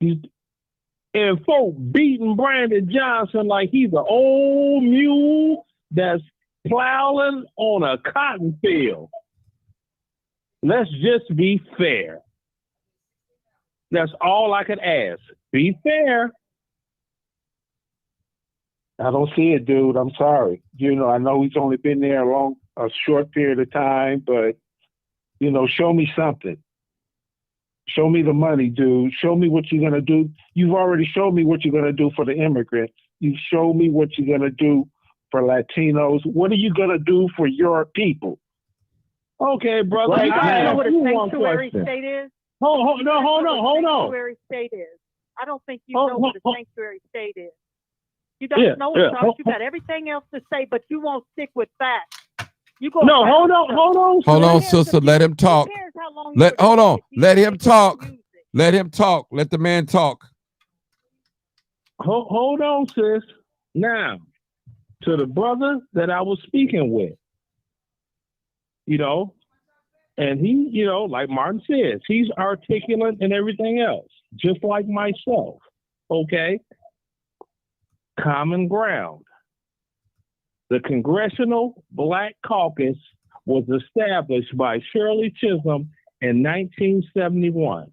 And folk beating Brandon Johnson like he's an old mule that's plowing on a cotton field. Let's just be fair. That's all I could ask. Be fair. I don't see it, dude. I'm sorry. I know he's only been there a short period of time, but show me something. Show me the money, dude. Show me what you're gonna do. You've already showed me what you're gonna do for the immigrants. You show me what you're gonna do for Latinos. What are you gonna do for your people? Okay, brother. You guys know what a sanctuary state is? Hold on. Sanctuary state is. I don't think you know what a sanctuary state is. You don't know it, Charles. You got everything else to say, but you won't stick with facts. Hold on, sister. Let him talk. Let him talk. Let him talk. Let the man talk. Hold on, sis. Now, to the brother that I was speaking with, and he, like Martin says, he's articulate and everything else, just like myself. Okay? Common ground. The Congressional Black Caucus was established by Shirley Chisholm in 1971.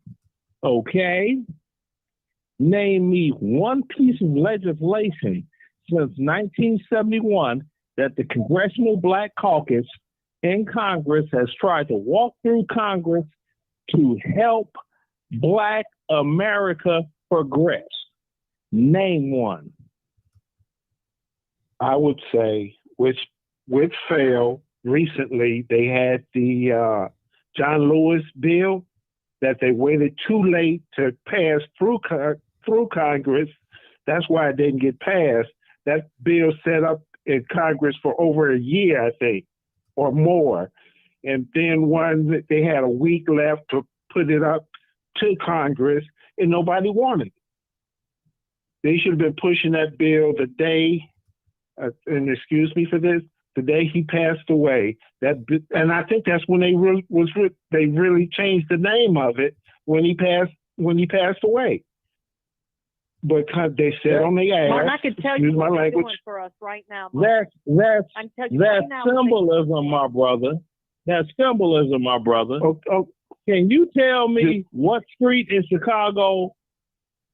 Okay? Name me one piece of legislation since 1971 that the Congressional Black Caucus in Congress has tried to walk through Congress to help Black America progress. Name one. I would say, which failed recently, they had the John Lewis bill that they waited too late to pass through Congress. That's why it didn't get passed. That bill set up in Congress for over a year, I think, or more. And then they had a week left to put it up to Congress, and nobody wanted it. They should have been pushing that bill the day, and excuse me for this, the day he passed away. And I think that's when they really changed the name of it when he passed away. Because they said on the air, Martin, I can tell you what they're doing for us right now. Martin. That's symbolism, my brother. That's symbolism, my brother. Can you tell me what street in Chicago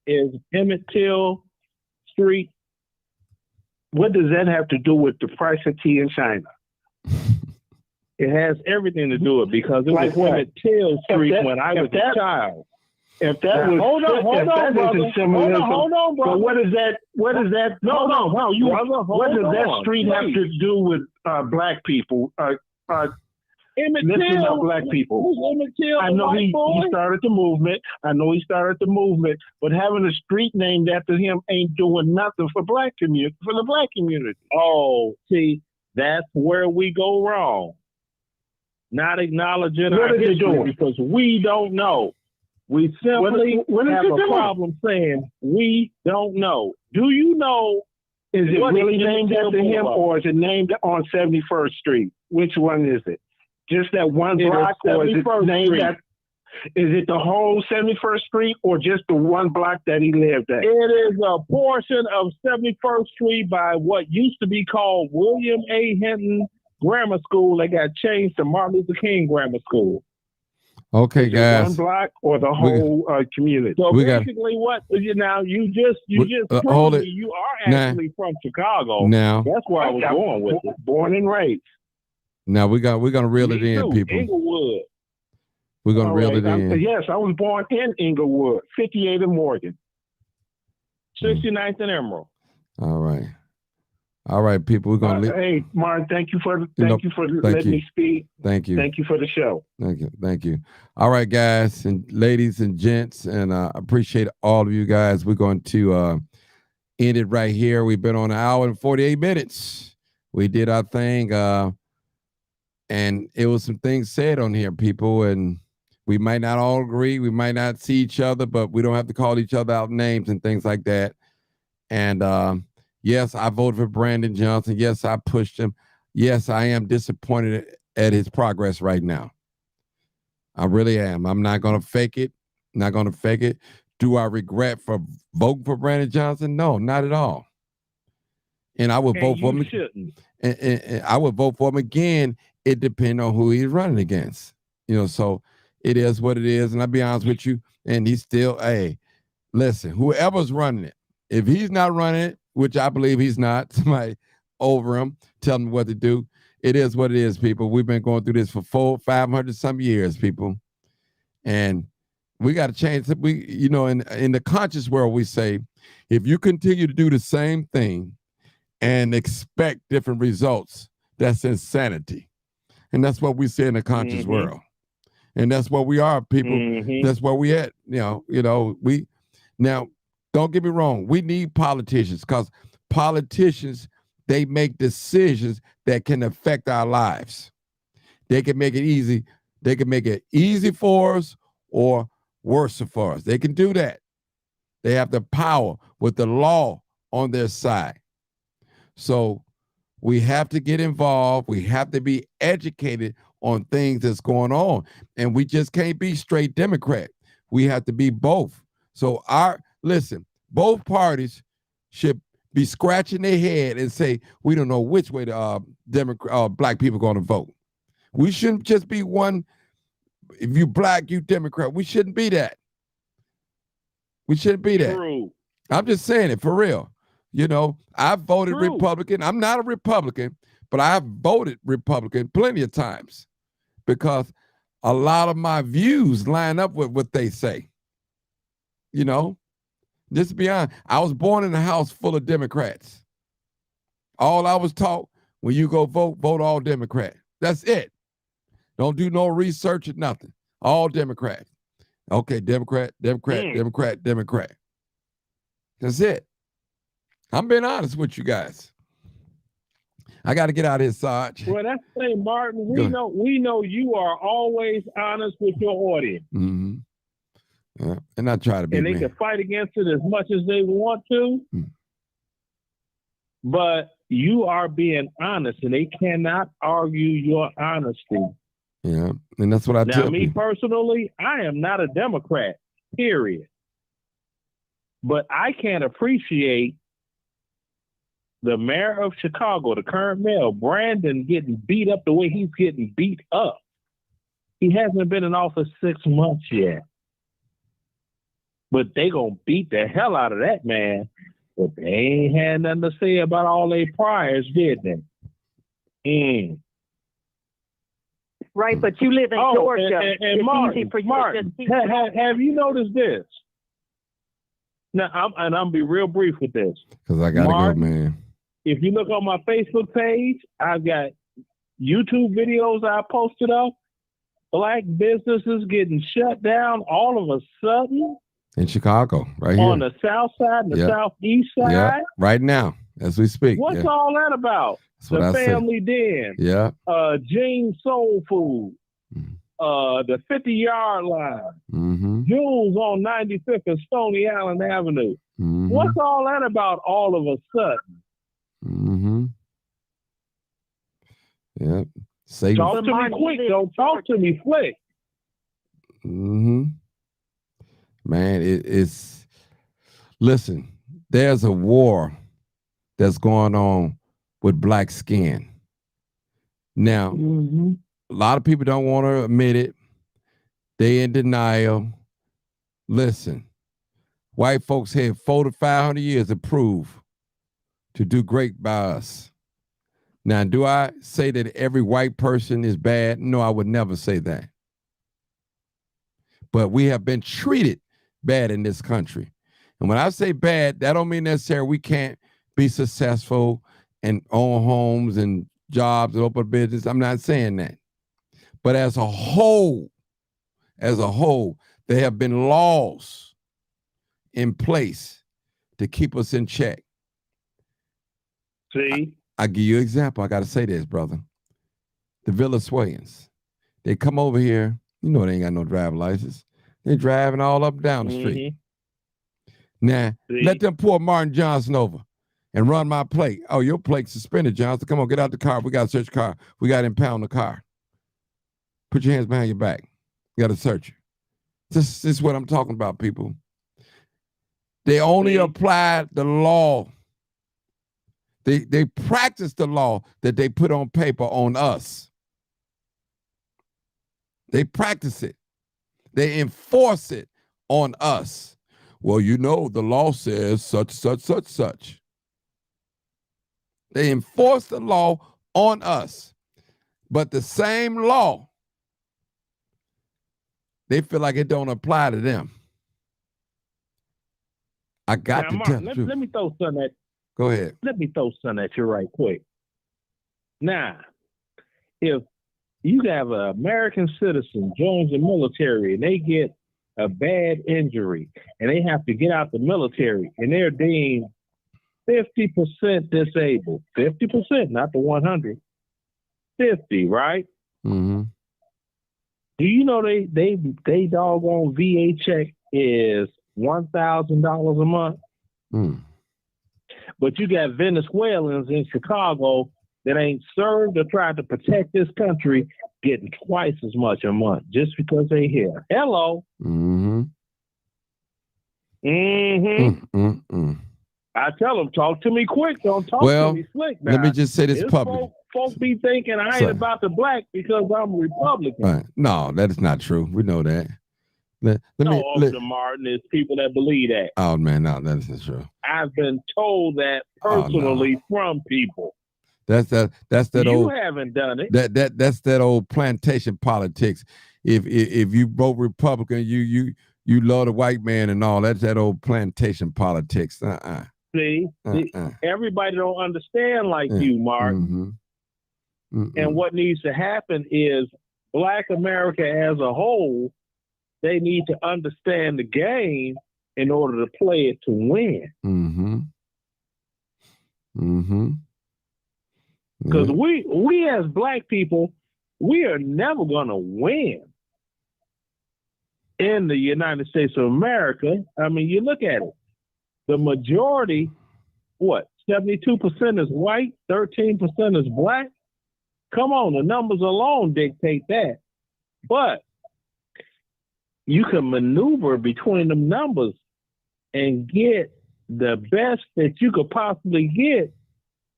is Emmett Till Street? What does that have to do with the price of tea in China? It has everything to do with it because it was Emmett Till Street when I was a child. If that was hold on, brother. Hold on, brother. But what is that? What does that street have to do with Black people? Emmett Till, Black people. Emmett Till, I know he started the movement. But having a street named after him ain't doing nothing for the Black community. Oh, see, that's where we go wrong. Not acknowledging our history because we don't know. We simply have a problem saying we don't know. Do you know? Is it really named after him, or is it named on 71st Street? Which one is it? Just that one block, or is it named after? Is it the whole 71st Street, or just the one block that he lived at? It is a portion of 71st Street by what used to be called William A. Hinton Grammar School. They got changed to Martin Luther King Grammar School. Okay, guys. One block or the whole community? So basically, you just hold it. You are actually from Chicago. Now that's where I was going with it. Born and raised. Now we're gonna reel it in, people. Inglewood. We're gonna reel it in. Yes, I was born in Inglewood, 58 in Morgan, 69th and Emerald. All right, people. We're gonna. Hey, Martin, thank you for letting me speak. Thank you. Thank you for the show. Thank you. All right, guys and ladies and gents, and I appreciate all of you guys. We're going to end it right here. We've been on 1 hour and 48 minutes. We did our thing, and it was some things said on here, people, and we might not all agree. We might not see each other, but we don't have to call each other out names and things like that. And yes, I voted for Brandon Johnson. Yes, I pushed him. Yes, I am disappointed at his progress right now. I really am. I'm not going to fake it. Do I regret for voting for Brandon Johnson? No, not at all. And I would vote for him. And I would vote for him again. It depends on who he's running against. So it is what it is. And I'll be honest with you. And he's still, listen, whoever's running it, if he's not running it, which I believe he's not, somebody over him, tell him what to do. It is what it is, people. We've been going through this for 500 some years, people. And we got to change it. In the conscious world, we say, if you continue to do the same thing and expect different results, that's insanity. And that's what we say in the conscious world. And that's what we are, people. That's where we at. Now, don't get me wrong. We need politicians because politicians, they make decisions that can affect our lives. They can make it easy. They can make it easy for us or worse for us. They can do that. They have the power with the law on their side. So we have to get involved. We have to be educated on things that's going on. And we just can't be straight Democrat. We have to be both. So listen, both parties should be scratching their head and say, we don't know which way the Black people are going to vote. We shouldn't just be one. If you black, you Democrat. We shouldn't be that. We shouldn't be that. True. I'm just saying it for real. You know, I voted True. Republican. I'm not a Republican, but I've voted Republican plenty of times because a lot of my views line up with what they say. You know, just to be honest, I was born in a house full of Democrats. All I was taught, when you go vote, vote all Democrat. That's it. Don't do no research or nothing. All Democrat. Okay, Democrat, Democrat, Democrat, Democrat. That's it. I'm being honest with you guys. I got to get out of here, Sarge. Well, that's the thing, Martin. We know you are always honest with your audience. Mm-hmm. Yeah. And I try to be. And they can fight against it as much as they want to. But you are being honest, and they cannot argue your honesty. Yeah, and that's what I tell Now, me people. personally, I am not a Democrat, period. But I can't appreciate the mayor of Chicago, the current mayor, Brandon, getting beat up the way he's getting beat up. He hasn't been in office 6 months yet. But they gonna beat the hell out of that man. But they ain't had nothing to say about all their priors, did they? Right, but you live in Georgia. And it's Martin, easy for you Martin, to just have you noticed this? Now, I'm be real brief with this. Because I got to go, man. If you look on my Facebook page, I've got YouTube videos I posted up. Black businesses getting shut down all of a sudden. In Chicago, right here. On the south side and the southeast side. Yeah, right now, as we speak. What's all that about? That's what the I say. Family Den. Yeah. James Soul Food. The 50-yard line. Mm-hmm. Jules on 95th and Stony Island Avenue. Mm-hmm. What's all that about all of a sudden? Mm-hmm. Yeah. Satan. Talk to me quick. Don't talk to me quick. Mm-hmm. Man, it's listen, there's a war that's going on with black skin. Now, a lot of people don't want to admit it. They in denial. Listen, white folks had 400 to 500 years to prove to do great by us. Now, do I say that every white person is bad? No, I would never say that. But we have been treated bad in this country. And when I say bad, that don't mean necessarily we can't be successful and own homes and jobs and open business. I'm not saying that. But as a whole, there have been laws in place to keep us in check. See? I give you an example. I got to say this, brother. The Venezuelans, they come over here. You know they ain't got no driving license. They driving all up and down the street. Now, let them pull Martin Johnson over and run my plate. Oh, your plate suspended, Johnson. Come on, get out the car. We got to search the car. We got to impound the car. Put your hands behind your back. You got to search it. This is what I'm talking about, people. They only applied the law. They practice the law that they put on paper on us. They practice it. They enforce it on us. Well, you know, the law says such, such, such, such. They enforce the law on us. But the same law, they feel like it don't apply to them. I got to tell you. Let me throw something at Go ahead. Let me throw something at you right quick. Now, if you have an American citizen joins the military and they get a bad injury and they have to get out the military and they're deemed 50% disabled, 50%, not the 100, 50, right? Mm-hmm. Do you know they doggone VA check is $1,000 a month? Mm. But you got Venezuelans in Chicago that ain't served or tried to protect this country getting twice as much a month just because they here. Hello. Mm-hmm. Mm-hmm. I tell them, talk to me quick. Don't talk to me slick. Now, let me just say this there's publicly. folks be thinking I ain't So- about the black because I'm a Republican. Right. No, that is not true. We know that. Let No, me. Officer Martin, there's people that believe that. Oh man, no, that's not true. I've been told that Oh, no. personally from people. That's that You old haven't done it. that's that old plantation politics. If you vote Republican, you love the white man and all. That's that old plantation politics. See, everybody don't understand like you, Mark. And what needs to happen is Black America as a whole, they need to understand the game in order to play it to win. Because we as Black people, we are never going to win in the United States of America. I mean, you look at it. The majority, 72% is white, 13% is Black. Come on, the numbers alone dictate that. But you can maneuver between them numbers and get the best that you could possibly get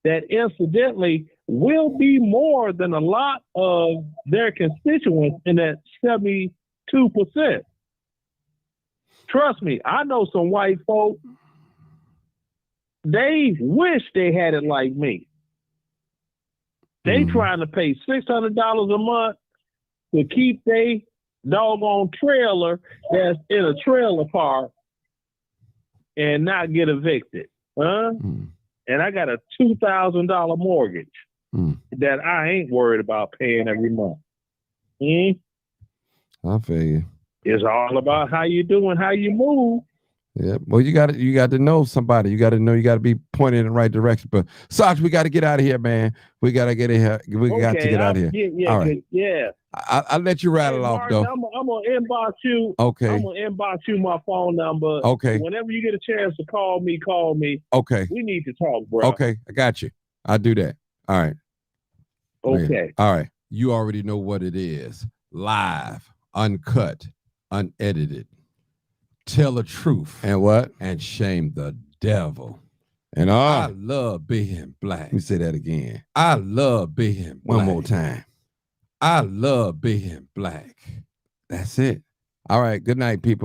that incidentally will be more than a lot of their constituents in that 72%. Trust me, I know some white folk, they wish they had it like me. They trying to pay $600 a month to keep they doggone trailer that's in a trailer park and not get evicted. And I got a $2,000 mortgage that I ain't worried about paying every month. I feel you. It's all about how you do and how you move. Yeah. Well, you got to know somebody. You got to be pointed in the right direction. But Sarge, we got to get out of here, man. We got to get in here. We got to get out of here. Yeah, all right. Yeah. I'll let you rattle off though. I'm gonna inbox you. Okay. I'm gonna inbox you my phone number. Okay. Whenever you get a chance to call me. Okay. We need to talk, bro. Okay, I got you. I'll do that. All right. Okay. All right. You already know what it is. Live, uncut, unedited. Tell the truth. And what? And shame the devil. And I love being Black. Let me say that again. I love being Black. One more time. I love being Black. That's it. All right. Good night, people.